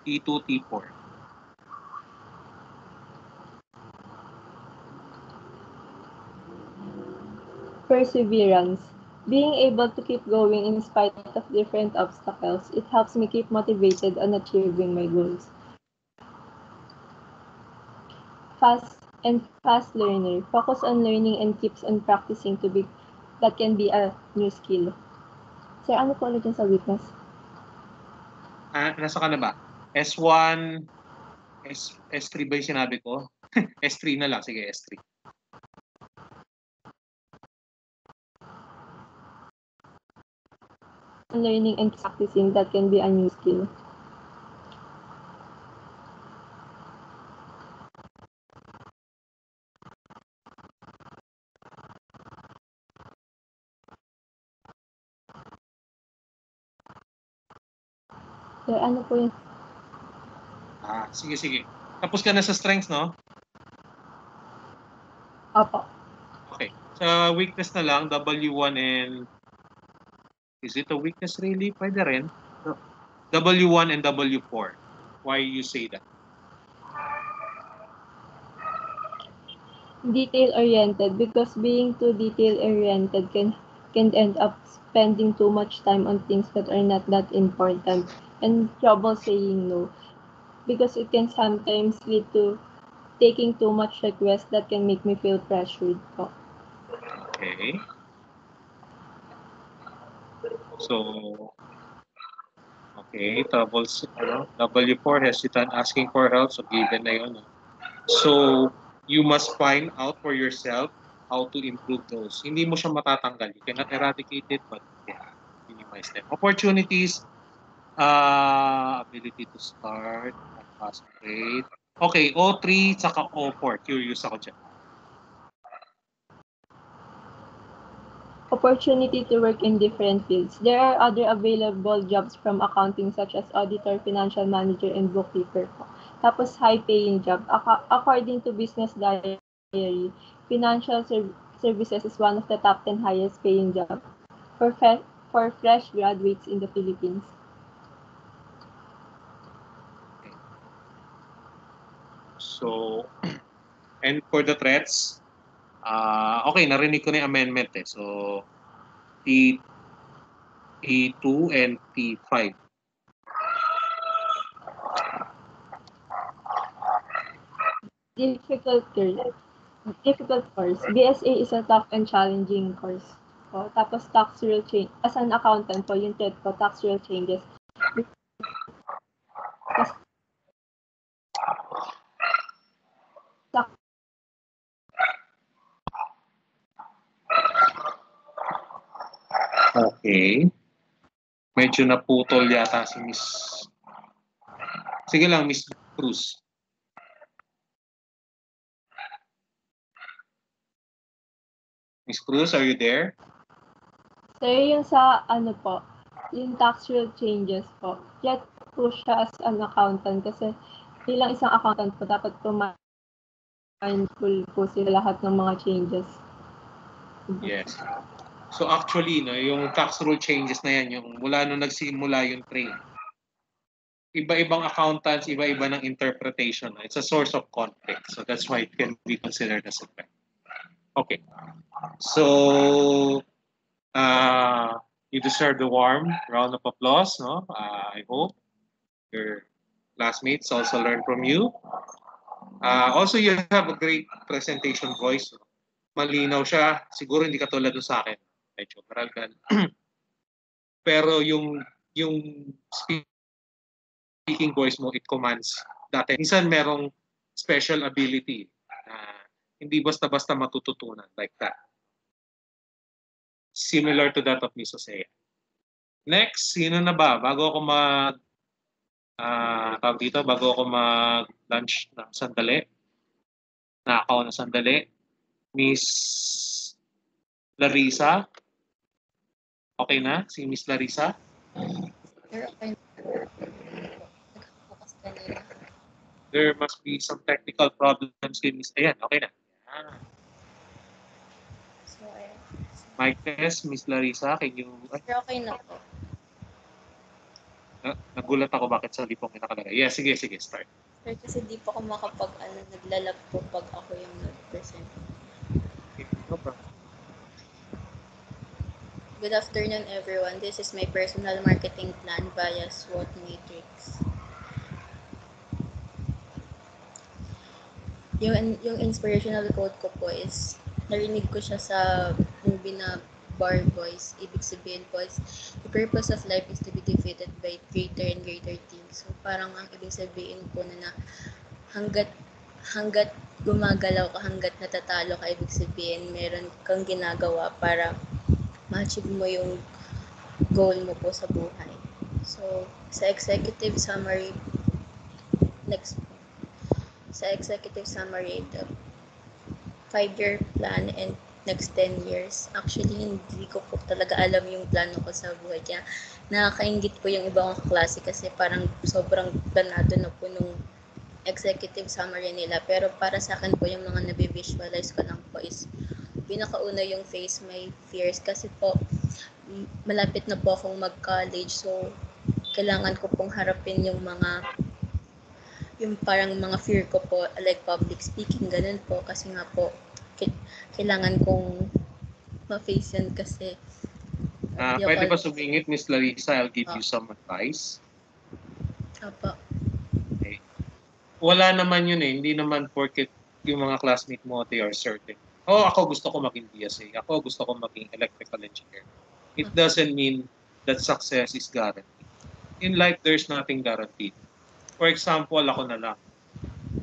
T2, T4. perseverance. Being able to keep going in spite of different obstacles, it helps me keep motivated on achieving my goals. Fast learner. Focus on learning and keeps on practicing to be that can be a new skill. Sir, ano po ulit yung sa weakness? Nasa ka na ba? S1, S3 ba yung sinabi ko? S3 na lang. Sige, S3. Learning and practicing that can be a new skill. Sir, ano po yun? Sige. Tapos ka na sa strengths, no? Opo. Okay. Sa weakness na lang, W1 and... Is it a weakness really? Pwede rin. W1 and W4. Why you say that? Detail-oriented, because being too detail-oriented can end up spending too much time on things that are not that important and trouble saying no, because it can sometimes lead to taking too much requests that can make me feel pressured po. Okay. So, okay, W4, hesitant, asking for help, so given na yun. So, you must find out for yourself how to improve those. Hindi mo siya matatanggal. You cannot eradicate it, but yeah, minimize them. Opportunities, ability to start, pass grade. Okay, O3 saka O4. Curious ako dyan. Opportunity to work in different fields. There are other available jobs from accounting such as auditor, financial manager, and bookkeeper po. Tapos high-paying job. According to Business Diary, financial services is one of the top 10 highest-paying jobs for fresh graduates in the Philippines. So, and for the threats, okay, narinig ko na yung amendment eh. So, T2 and T5. Difficult course. BSA is a tough and challenging course. Po. Tapos tax rule change. As an accountant po, yung TED po, tax rule changes. Okay. Medyo naputol yata si Miss... Sige lang, Miss Cruz. Miss Cruz, are you there? Sir, yung sa ano po, yung tax rule changes po, yet po siya as an accountant kasi bilang isang accountant po, dapat po mindful po sila lahat ng mga changes. Yes. So actually, no, yung tax rule changes na yan, yung mula nung nagsimula yung train, iba-ibang accountants, iba-iba ng interpretation. It's a source of conflict. So that's why it can be considered as a threat. Okay. So, you deserve the warm round of applause. No? I hope your classmates also learn from you. Also, you have a great presentation voice. No? Malinaw siya. Siguro hindi katulad doon sa akin. Medyo karalgan. Pero yung speaking voice mo, it commands. Dati, minsan merong special ability na hindi basta-basta matututunan like that. Similar to that of Miss Osea. Next, sino na ba? Bago ako tawag dito, bago ako mag-lunch na sandali, nakaw na sandali, Miss Larissa? Okay na? Si Miss Larissa? Pero okay na. Nakapokus kanina. There must be some technical problems kay Miss. Ayan, okay na. So, ayan. Mic test, Miss Larissa, can you... Pero okay na po. Nagulat ako bakit sa lipong yung nakalagay. Yeah, sige, start. Pero kasi di pa ako naglalab po pag ako yung nag-present. Okay, no problem. Good afternoon, everyone. This is my personal marketing plan via Swot Matrix. Yung inspirational quote ko po is, narinig ko siya sa movie na Bar Boys. Ibig sabihin po is, the purpose of life is to be defeated by greater and greater things. So parang ang ibig sabihin po na hanggat gumagalaw ka, hanggat natatalo ka, ibig sabihin meron kang ginagawa para ma-achieve mo yung goal mo po sa buhay. So, sa executive summary, the 5-year plan and next 10 years. Actually, hindi ko po talaga alam yung plano ko sa buhay. Kaya nakakaingit po yung ibang klase kasi parang sobrang planado na po nung executive summary nila. Pero para sa akin po yung mga nabivisualize ko lang po is pinakauna yung face my fears kasi po malapit na po akong mag-college, so kailangan ko pong harapin yung parang mga fear ko po, like public speaking, ganun po, kasi nga po kailangan kong ma-face yan kasi Pwede ba sumingit, Miss Larissa? I'll give you some advice. Apa. Okay. Wala naman yun eh. Hindi naman porket yung mga classmate mo, they are certain. Ako gusto ko maging BSA. Ako gusto ko maging electrical engineer. It doesn't mean that success is guaranteed. In life, there's nothing guaranteed. For example, ako na lang.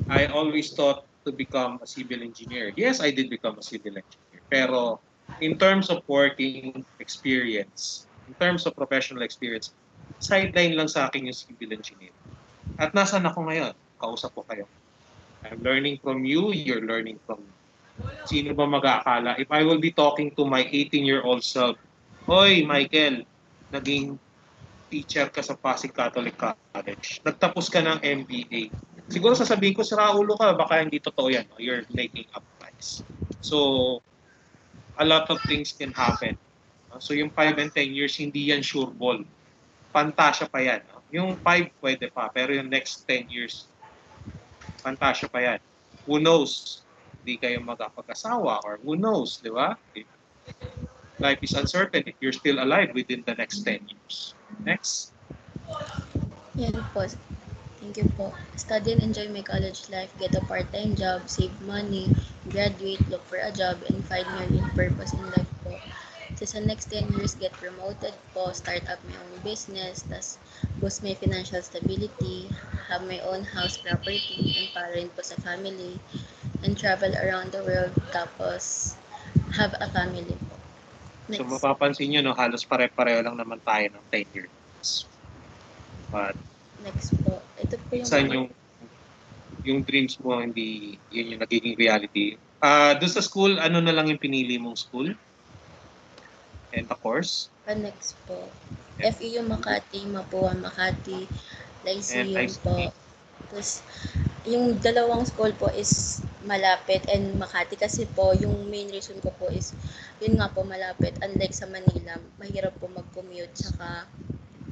I always thought to become a civil engineer. Yes, I did become a civil engineer. Pero in terms of working experience, in terms of professional experience, sideline lang sa akin yung civil engineer. At nasan ako ngayon? Kausap ko kayo. I'm learning from you, you're learning from me. Sino ba mag-aakala? If I will be talking to my 18-year-old self, Hoy, Michael, naging teacher ka sa Pasig Catholic College. Nagtapos ka ng MBA. Siguro sasabihin ko, sira ulo ka, baka hindi totoo yan. You're making up lies. So, a lot of things can happen. So, yung 5 and 10 years, hindi yan sure ball. Pantasya pa yan. Yung 5, pwede pa. Pero yung next 10 years, pantasya pa yan. Who knows? Hindi kayo magkapag-asawa or who knows, di ba? Life is uncertain if you're still alive within the next 10 years. Next. Yan po. Thank you po. Study and enjoy my college life, get a part-time job, save money, graduate, look for a job, and find my real purpose in life po. So sa next 10 years, get promoted po, start up my own business, tas boost my financial stability, have my own house property, and para rin po sa family, and travel around the world, tapos have a family po. Next. So mapapansin nyo, no, halos pare-pareho lang naman tayo ng 10 years. But next po. Ito po yung dreams mo, hindi yun yung nagiging reality. Doon sa school, ano na lang yung pinili mong school? And of course? Next po. FEU Makati, Mapua Makati, Lyceum po. Tapos, yung dalawang school po is malapit and Makati kasi po, yung main reason ko po is, yun nga po malapit. Unlike sa Manila, mahirap po mag-commute, saka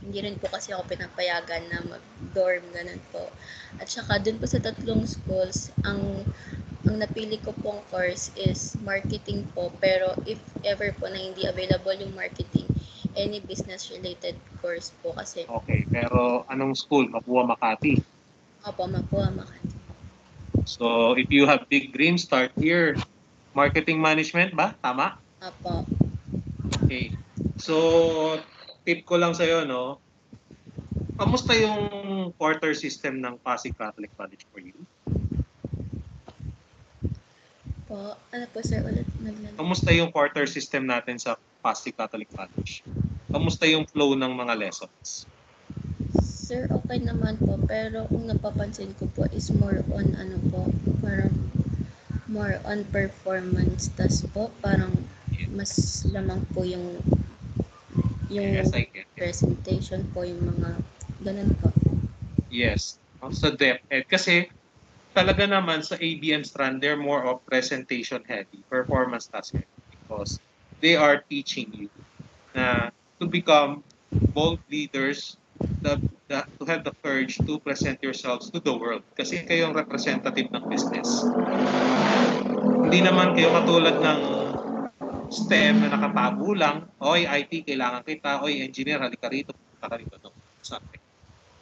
hindi rin po kasi ako pinapayagan na mag-dorm, ganun po. At saka dun po sa tatlong schools, ang napili ko pong course is marketing po, pero if ever po na hindi available yung marketing, any business-related course po kasi. Okay, pero anong school? Mapua Makati? Opo, Mapua Makati. So, if you have big dreams, start here. Marketing management ba? Tama? Opo. Okay. So, tip ko lang sa'yo, no? Kamusta yung quarter system ng Pasig Catholic College for you? Po, ano po sir, ulit Kamusta yung quarter system natin sa Pasig Catholic College? Kamusta yung flow ng mga lessons? Sir, okay naman po. Pero kung napapansin ko po is more on ano po, parang more on performance. Tas po, parang mas lamang po yung Yes, I get it. presentation po, yung mga ganun po. Yes. Sa DepEd. Kasi talaga naman sa ABM strand, they're more of presentation heavy, performance task heavy, because they are teaching you na to become bold leaders, to have the courage to present yourselves to the world. Kasi kayo ang representative ng business. Hindi naman kayo katulad ng STEM na nakatago lang, oy, IT, kailangan kita, oy, engineer, halika rito, punta ka rito. No, something.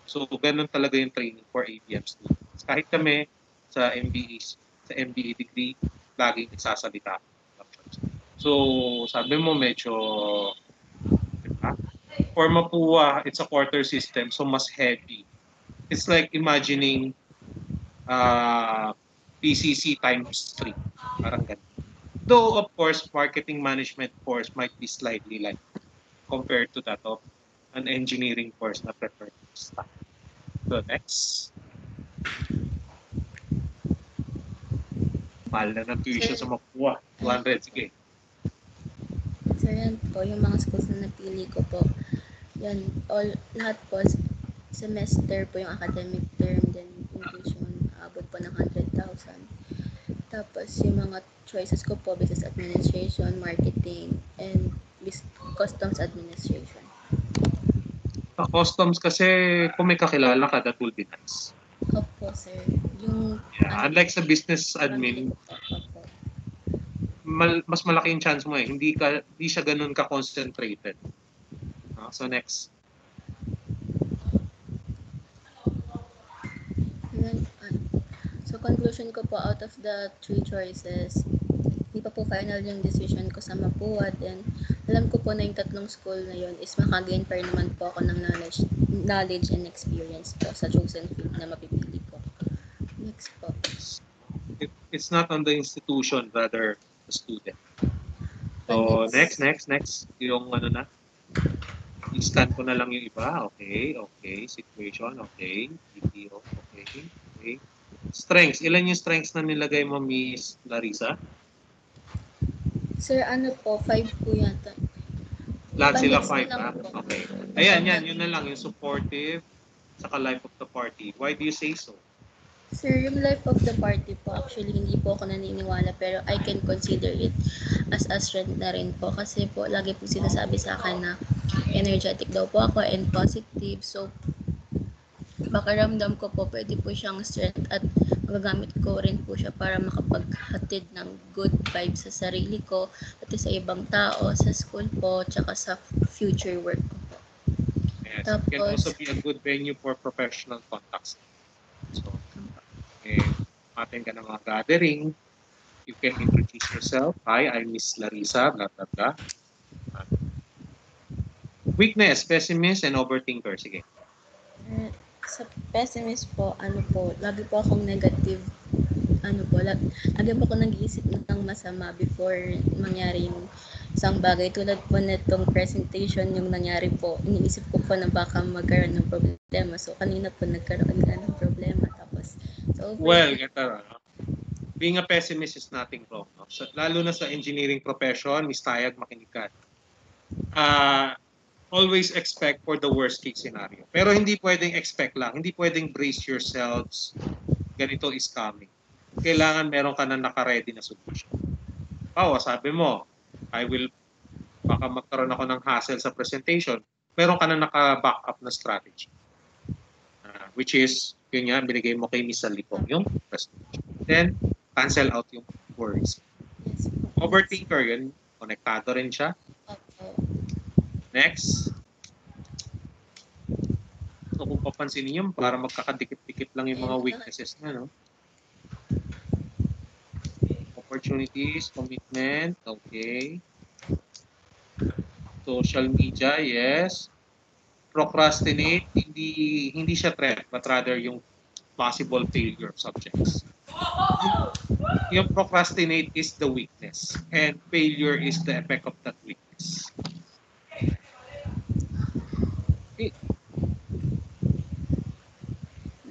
So, ganun talaga yung training for ABM students. Kahit kami sa MBA degree, laging nagsasalita. So, sabi mo medyo, diba? For Mapua, it's a quarter system, so mas heavy. It's like imagining PCC times 3. Parang ganun. Though, of course, marketing management course might be slightly light compared to that of an engineering course na preferred stuff. So, next. Mahal na ng tuition sa Mapua. 200, sige. Sir, yan po, yung mga schools na napili ko po, yan, lahat po, semester po yung academic term, then yung tuition, abot po ng 100,000. Tapos, yung mga choices ko po, business administration, marketing, and customs administration. Sa customs kasi, kung may kakilala ka, that will be nice. Opo, sir. Yung, unlike sa business admin, mas malaki yung chance mo eh. Hindi siya ganun ka-concentrated. So, next. So, conclusion ko po, out of the 3 choices, hindi pa po final yung decision ko sa Mapua. Then, alam ko po na yung 3 school na yun is makagain pa rin naman po ako ng knowledge and experience po sa chosen field na mapipili ko. Next po. It's not on the institution, rather the student. So, next. Yung ano na. I-scan ko na lang yung iba. Okay. Situation, okay. BPO, okay. Strengths. Ilan yung strengths na nilagay mo, Miss Larissa? Sir, ano po? 5 po yata. Lahat sila 5, ha? Okay. Ayan, yun na lang. Yung supportive, saka life of the party. Why do you say so? Sir, yung life of the party po, actually, hindi po ako naniniwala, pero I can consider it as a strength na rin po. Kasi po, lagi po sinasabi sa akin na energetic daw po ako and positive. So, pakiramdam ko po, pwede po siyang strength at magagamit ko rin po siya para makapaghatid ng good vibes sa sarili ko at sa ibang tao, sa school po, tsaka sa future work ko po. Yes, it can also be a good venue for professional contacts. So, atin ka ng mga gathering, you can introduce yourself. Hi, I'm Miss Larissa, blah, blah, blah. Weakness, pessimist, and overthinker. Sige. Sa pessimist po, lagi po akong negative. Lagi po ako nag-iisip ng masama before mangyari yung isang bagay. Tulad po netong presentation yung nangyari po, iniisip ko po na baka magkaroon ng problema. So, kanina po nagkaroon ng problema. Tapos, being a pessimist is nothing wrong. No? So, lalo na sa engineering profession, Miss Tayag, makinig ka. Always expect for the worst case scenario. Pero hindi pwedeng expect lang. Hindi pwedeng brace yourselves. Ganito is coming. Kailangan meron ka na naka-ready na solution. Sabi mo, baka magkaroon ako ng hassle sa presentation. Meron ka na naka-back up na strategy. Which is, yun nga, binigay mo kay Miss Salipong yung presentation. Then, cancel out yung words. Overthinker, yun, konektado rin siya. Next. So, kung papansinin nyo, para magkakadikit-dikit lang yung mga weaknesses na, no? Opportunities, commitment, okay. Social media, yes. Procrastinate, hindi siya threat, but rather yung possible failure of subjects. Yung procrastinate is the weakness, and failure is the effect of that weakness.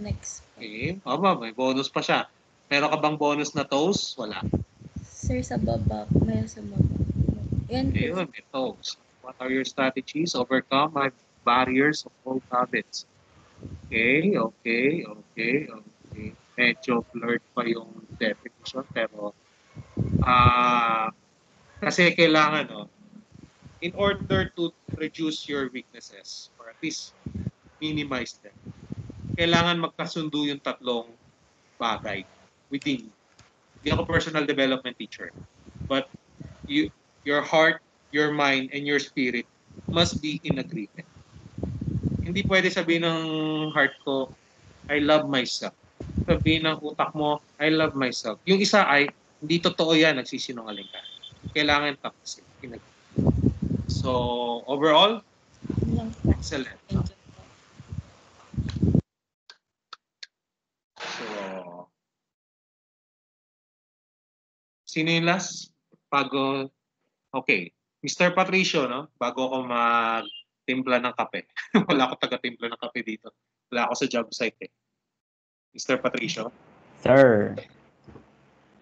next. Okay. Aba, may bonus pa siya. Meron ka bang bonus na toast? Wala. Sir, sa baba. May sa baba. Yan po. Ayun, may toast. What are your strategies? Overcome my barriers of old habits. Okay. Medyo blurred pa yung definition, pero kasi kailangan, in order to reduce your weaknesses or at least minimize them, kailangan magkasundo yung tatlong bagay within you. Hindi ako personal development teacher, but your heart, your mind, and your spirit must be in agreement. Hindi pwede sabihin ng heart ko, I love myself. Sabihin ng utak mo, I love myself. Yung isa ay, hindi totoo yan, nagsisinungaling ka. Kailangan tapusin. So, overall, excellent. Thank you. So, sino yung last? Okay. Mr. Patricio, no? Bago ako mag-timpla ng kape. Wala ako taga-timpla ng kape dito. Wala ako sa job site eh. Mr. Patricio? Sir.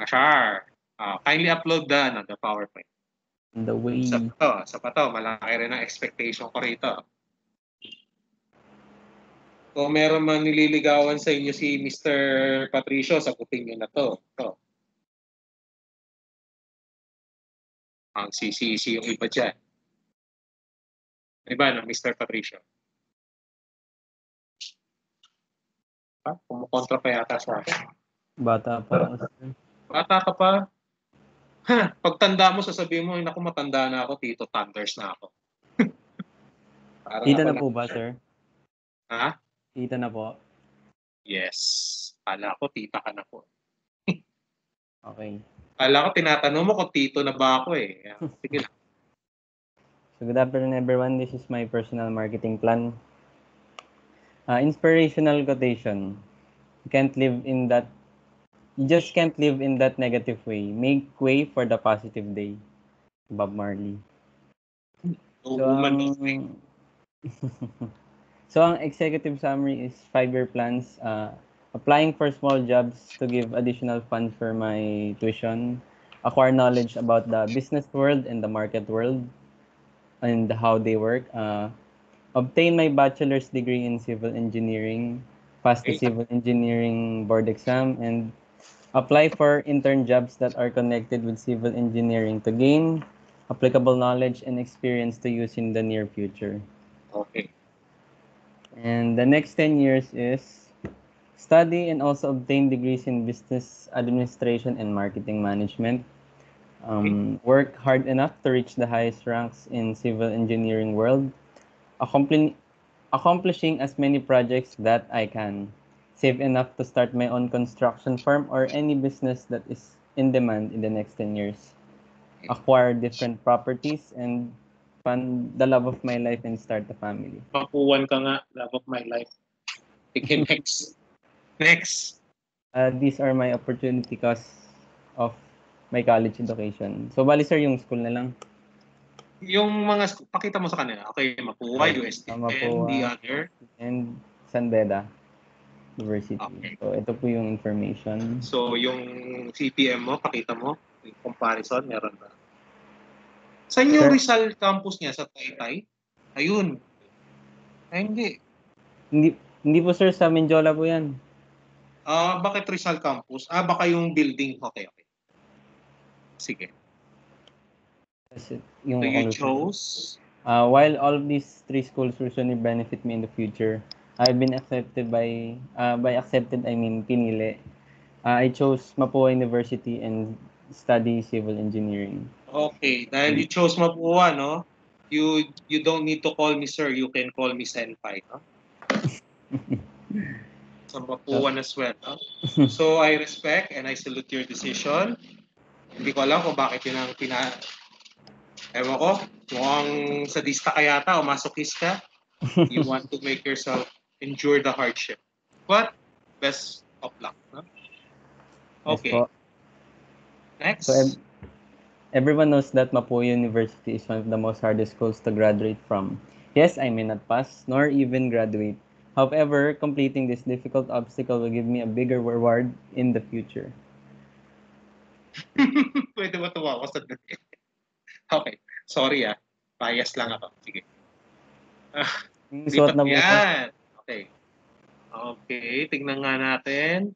Sure. Kindly upload the PowerPoint. The way. Sa pato. Malaki rin ang expectation ko rito. Kung meron man nililigawan sa inyo si Mr. Patricio, sagutin nyo na to. Ang sisi yung iba dyan. Iba no, Mr. Patricio? Kumukontra pa yata sa akin. Bata pa. Bata ka pa? Pagtanda mo, sasabihin mo, naku, matanda na ako, Tito Thunders na ako. Tita na po ba, sir? Ha? Tita na po? Yes. Kala ko, tita ka na po. Okay. Kala ko, tinatanong mo kung tito na ba ako eh. Sige lang. So, good afternoon, everyone. This is my personal marketing plan. Inspirational quotation. You just can't live in that negative way. Make way for the positive day. Bob Marley. So, ang executive summary is 5-year plans. Applying for small jobs to give additional funds for my tuition. Acquire knowledge about the business world and the market world and how they work. Obtain my bachelor's degree in civil engineering. Pass the civil engineering board exam and apply for intern jobs that are connected with civil engineering to gain applicable knowledge and experience to use in the near future. Okay. And the next 10 years is study and also obtain degrees in business administration and marketing management. Work hard enough to reach the highest ranks in civil engineering world. Accomplishing as many projects that I can. Save enough to start my own construction firm or any business that is in demand in the next 10 years. Acquire different properties and fund the love of my life and start a family. Papuwan ka nga, love of my life. Sige, next. Next. These are my opportunity costs of my college education. So, bali sir, yung school na lang. Yung mga, pakita mo sa kanila. Okay, Mapua, UST, and the other? And San Beda University. Okay. So, ito po yung information. So, yung CPM mo, pakita mo. Yung comparison, meron ba? Saan yung Rizal campus niya? Sa Taytay? Ayun. Ay, hindi. Hindi po sir, sa Menjola po yan. Bakit Rizal campus? Baka yung building. Okay. Sige. Yung so you chose? While all of these 3 schools will surely benefit me in the future, I've been accepted by pinili. I chose Mapua University and study civil engineering. Okay, dahil you chose Mapua, no? You don't need to call me sir, you can call me senpai, no? Sa Mapua as well, no? So I respect and I salute your decision. Hindi ko alam kung bakit yun ang ewan ko, mukhang sadista ka yata o masochist ka. You want to make yourself endure the hardship. But, best of luck. No? Okay. Yes, next. So, everyone knows that Mapua University is one of the most hardest schools to graduate from. Yes, I may not pass, nor even graduate. However, completing this difficult obstacle will give me a bigger reward in the future. Pwede ba tumawa sa Okay. Sorry bias lang ako. Sige. Swot Lipat na mo po. yan. Okay. Okay, tignan nga natin.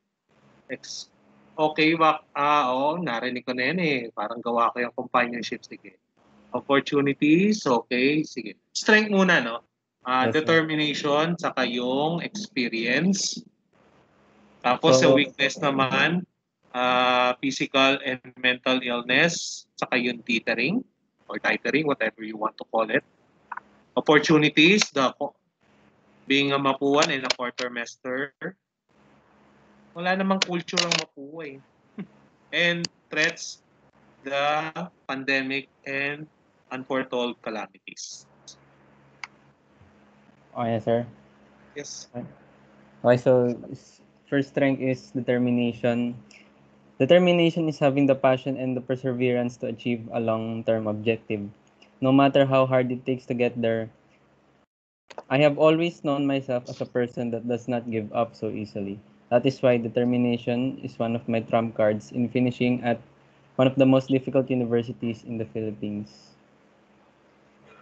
Okay, narinig ko na yan eh. Parang gawa ko yung companionship. Sige. Opportunities, okay. Sige. Strength muna, no? Yes, sir. Determination, saka yung experience. Tapos sa So, weakness naman, physical and mental illness, saka yung teetering or tithering, whatever you want to call it. Opportunities, being a Mapuan and a quartermaster. Wala namang culture ang Mapua eh. And threats, the pandemic and unforetold calamities. oh yes, sir. Yes. Okay, so first strength is determination. Determination is having the passion and the perseverance to achieve a long-term objective. No matter how hard it takes to get there, I have always known myself as a person that does not give up so easily. That is why determination is one of my trump cards in finishing at one of the most difficult universities in the Philippines.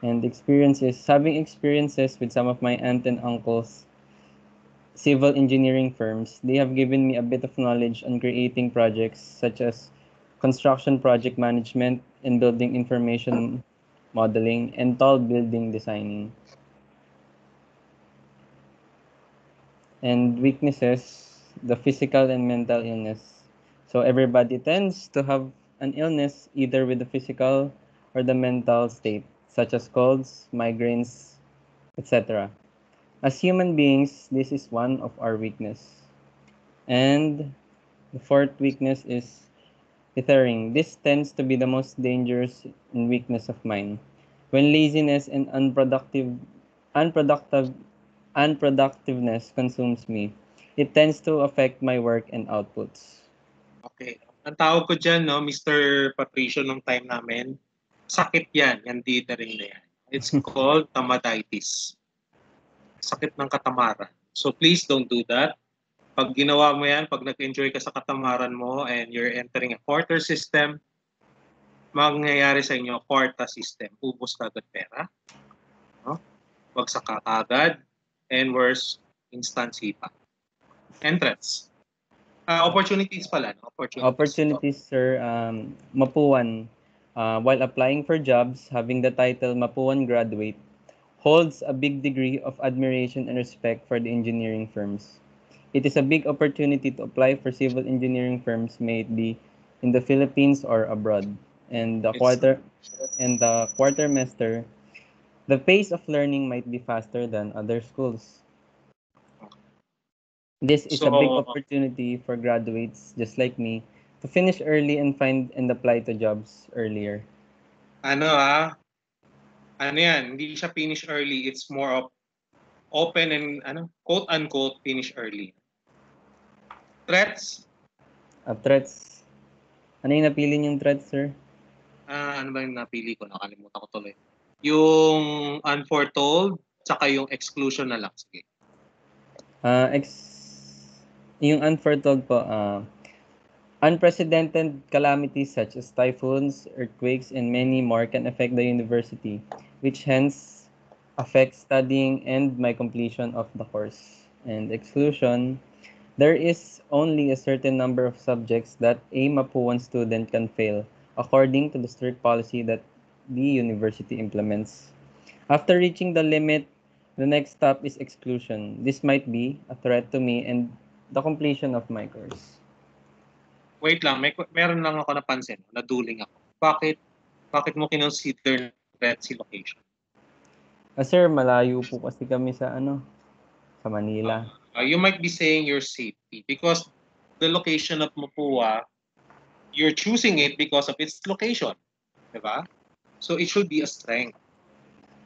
And having experiences with some of my aunt and uncles, civil engineering firms, they have given me a bit of knowledge on creating projects such as construction project management and building information modeling and tall building designing. And weaknesses, the physical and mental illness. So everybody tends to have an illness either with the physical or the mental state, such as colds, migraines, etc. As human beings, this is one of our weakness. And the fourth weakness is tethering. This tends to be the most dangerous weakness of mine. When laziness and unproductiveness consumes me, it tends to affect my work and outputs. Okay. Ang tawag ko dyan, no, Mr. Patricio, nung time namin, sakit yan, yung dithering na yan. It's called tamaditis. Sakit ng katamaran. So please don't do that. Pag ginawa mo yan, pag nag-enjoy ka sa katamaran mo and you're entering a quarter system, mangyayari sa inyo quarta system. Ubos ka agad pera. No? Bagsak ka agad. And worse, instant sipa. Entrance. Opportunities pala. No? Opportunities, sir. Mapuan. While applying for jobs, having the title Mapuan graduate holds a big degree of admiration and respect for the engineering firms. It is a big opportunity to apply for civil engineering firms, may it be in the Philippines or abroad. And the quartermaster, the pace of learning might be faster than other schools. This is a big opportunity for graduates just like me to finish early and find and apply to jobs earlier. Ano yan, hindi siya finish early, it's more of open and quote unquote finish early. Threats? Threats. Ano yung napili niyong threats, sir? Ano ba yung napili ko? Nakalimutan ko tuloy. Yung unforetold, saka yung exclusion na lang. Sige. Yung unforetold po, unprecedented calamities such as typhoons, earthquakes, and many more can affect the university, which hence affects studying and my completion of the course. And exclusion, there is only a certain number of subjects that a Mapuan student can fail, according to the strict policy that the university implements. After reaching the limit, the next step is exclusion. This might be a threat to me and the completion of my course. Wait lang, meron lang ako napansin, naduling ako. Bakit mo kinonsider threat si location? Sir, malayo po kasi kami sa sa Manila. You might be saying your safety because the location of Mapua, you're choosing it because of its location. Diba? So it should be a strength.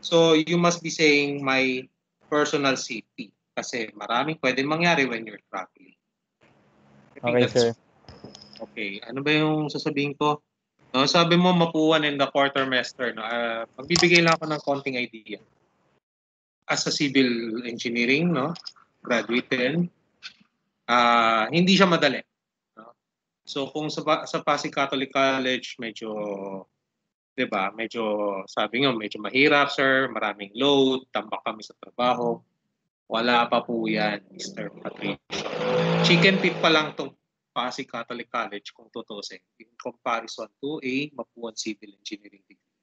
So you must be saying my personal safety kasi maraming pwedeng mangyari when you're traveling. Okay, sir. Okay, ano ba yung sasabihin ko? No, sabi mo Mapuan and the quartermaster. No? Magbibigay lang ako ng konting idea. As a civil engineering, no? graduate din. Hindi siya madali. No? So kung sa Pasig Catholic College, medyo, 'di ba, medyo sabi nyo, medyo mahirap, sir, maraming load, tambak kami sa trabaho. Wala pa po yan, Mr. Patricio. Chicken feet pa lang tong Pasig Catholic College kung tutusin in comparison to a Mapuan Civil Engineering degree.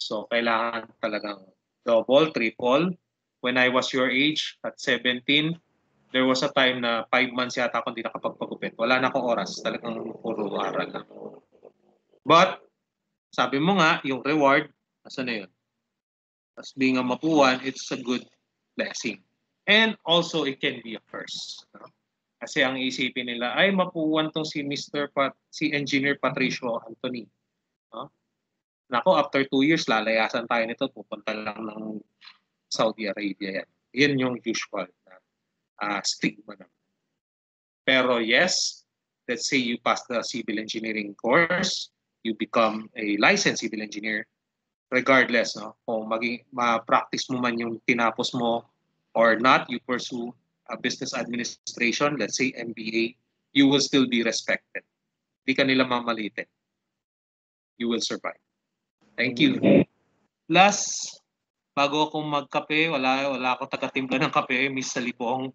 So kailangan talagang double, triple. When I was your age, at 17, there was a time na 5 months yata ako hindi nakapagpagupit. Wala na akong oras. Talagang puro aral lang. But, sabi mo nga, yung reward, nasa na yun? As being a Mapuan, it's a good blessing. And also, it can be a curse. No? Kasi ang isipin nila, ay Mapuan tong si si Engineer Patricio Anthony. No? Nako, after 2 years, lalayasan tayo nito, pupunta lang ng Saudi Arabia yan. Yan yung usual na stigma na. Pero yes, let's say you pass the civil engineering course, you become a licensed civil engineer, regardless, no, kung ma-practice mo man yung tinapos mo or not, you pursue a business administration, let's say MBA, you will still be respected. Di ka nila mamalitin. You will survive. Thank you. Last, bago akong magkape, wala akong taga-timpla ng kape, Miss Salipong.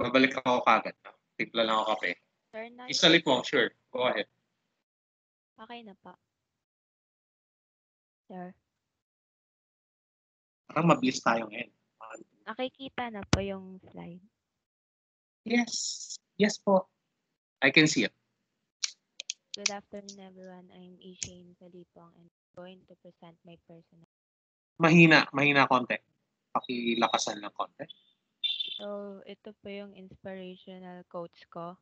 Babalik ako kagad. Timpla lang ako kape. Sir, Miss Salipong, sure. Go ahead. Okay na pa. Sir. Parang mabilis tayo ngayon. Nakikita na po yung slide. Yes. Yes po. I can see it. Good afternoon, everyone. I'm Ishane Salipong and I'm going to present my personal. Mahina konti. Pakilakasan ng konti. So, ito po yung inspirational quotes ko.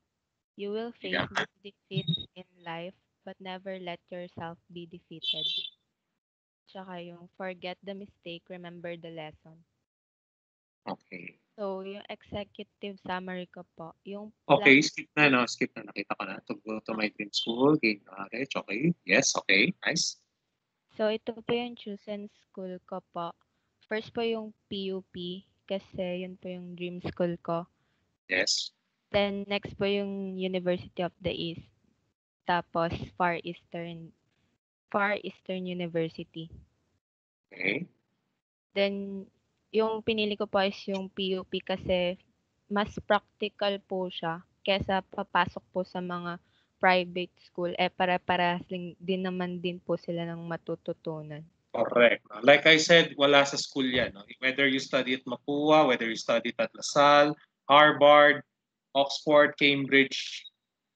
You will face many defeats in life, but never let yourself be defeated. Tsaka yung forget the mistake, remember the lesson. Okay. So, yung executive summary ko po, yung Okay, skip na. Nakita ko na. To go to my dream school, gain knowledge. Okay. Yes, okay. Nice. So, ito po yung chosen school ko po. First po yung PUP, kasi yun po yung dream school ko. Yes. Then, next po yung University of the East. Tapos, Far Eastern University. Okay. Then, yung pinili ko po is yung PUP kasi mas practical po siya kesa papasok po sa mga private school. Para-parehas din naman din po sila ng matututunan. Correct. Like I said, wala sa school yan. No? Whether you study at Mapua, whether you study at LaSalle, Harvard, Oxford, Cambridge,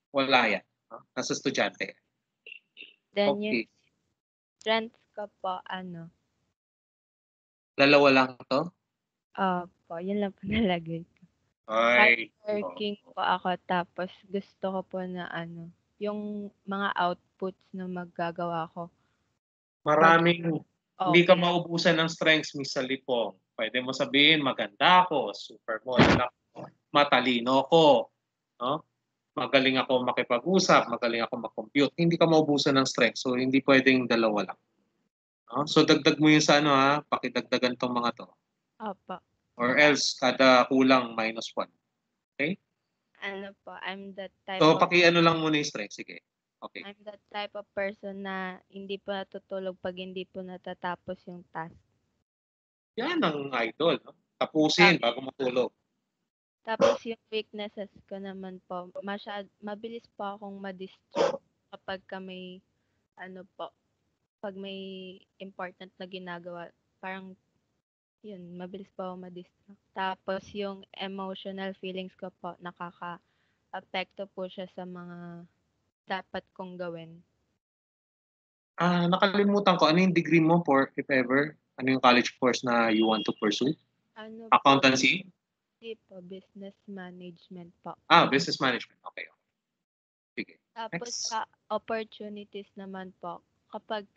wala yan. No? Nasa estudyante. Then, okay. Yung strengths ko po, Dalawa lang to? po, yun lang po nalagay ko. Ay. Working po ako, tapos gusto ko po na yung mga outputs na maggagawa ko. Maraming, okay. Hindi ka maubusan ng strengths, Miss Salipong. Pwede mo sabihin, maganda ako, super model ako, matalino ko, no? Magaling ako makipag-usap, magaling ako mag-compute. Hindi ka maubusan ng strengths, so hindi pwedeng dalawa lang. No? So dagdag mo yun sa pakidagdagan tong mga to. Opo. Or else, kada kulang -1. Okay? I'm the type so, of... lang muna yung strengths. Sige. Okay. I'm the type of person na hindi po natutulog pag hindi po natatapos yung task. Yan ang idol. No? Tapusin bago matulog. Tapos yung weaknesses ko naman po, mabilis po akong ma-distract kapag may, pag may important na ginagawa, parang, yun, mabilis po ako ma-distract. Tapos yung emotional feelings ko po, nakaka-apekto po siya sa mga dapat kong gawin. Nakalimutan ko, ano yung degree mo for, if ever? Ano yung college course na you want to pursue? Accountancy? Hindi po, business management po. Business management. Okay. Sige. Tapos sa opportunities naman po, kapag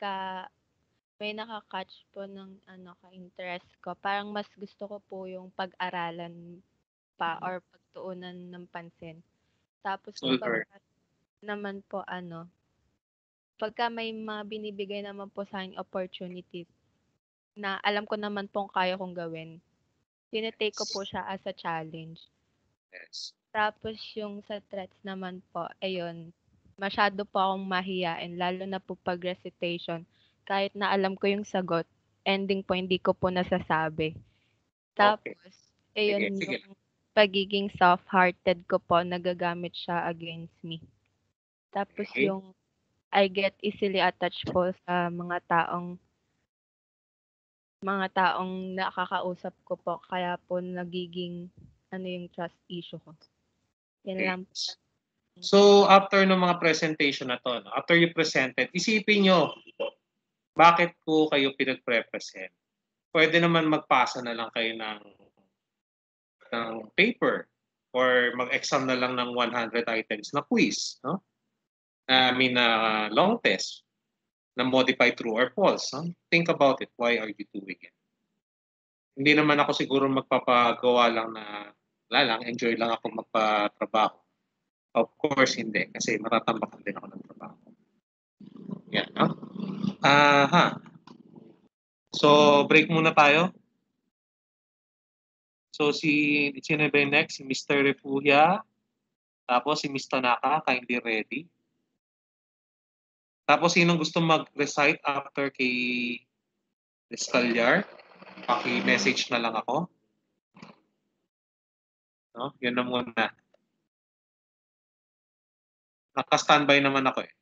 may nakakatch po ng ka-interest ko, parang mas gusto ko po yung pag-aralan pa or pagtuunan ng pansin. Tapos kapag naman po pagka may mga binibigay naman po sa akin opportunities, na alam ko naman pong kaya kong gawin. Tinitake ko po siya as a challenge. Yes. Tapos yung sa threats naman po, ayun, masyado po akong mahiyain, lalo na po pag recitation. Kahit na alam ko yung sagot, ending po hindi ko po nasasabi. Tapos, ayun, Sige. yung pagiging soft-hearted ko po, nagagamit siya against me. Tapos Okay. yung I get easily attached po sa mga taong nakakausap ko po, kaya po nagiging yung trust issue ko. Yan Okay. lang. So, after ng mga presentation na to, no, after you presented, isipin nyo, bakit po kayo pinag-represent? Pwede naman magpasa na lang kayo ng paper or mag-exam na lang ng 100 items na quiz, no? Long test na modify true or false. No? Think about it. Why are you doing it? Hindi naman ako siguro magpapagawa lang na wala lang, enjoy lang ako magpatrabaho. Of course, hindi. Kasi matatambakan din ako ng trabaho. Yan, no? So, break muna tayo. So, sino ba yung next? Si Mr. Refugia. Tapos si Miss Tanaka, kindly ready. Tapos, sinong gusto mag-recite after kay Escalyar? Paki-message na lang ako. No? Yun na muna. Naka-standby naman ako eh.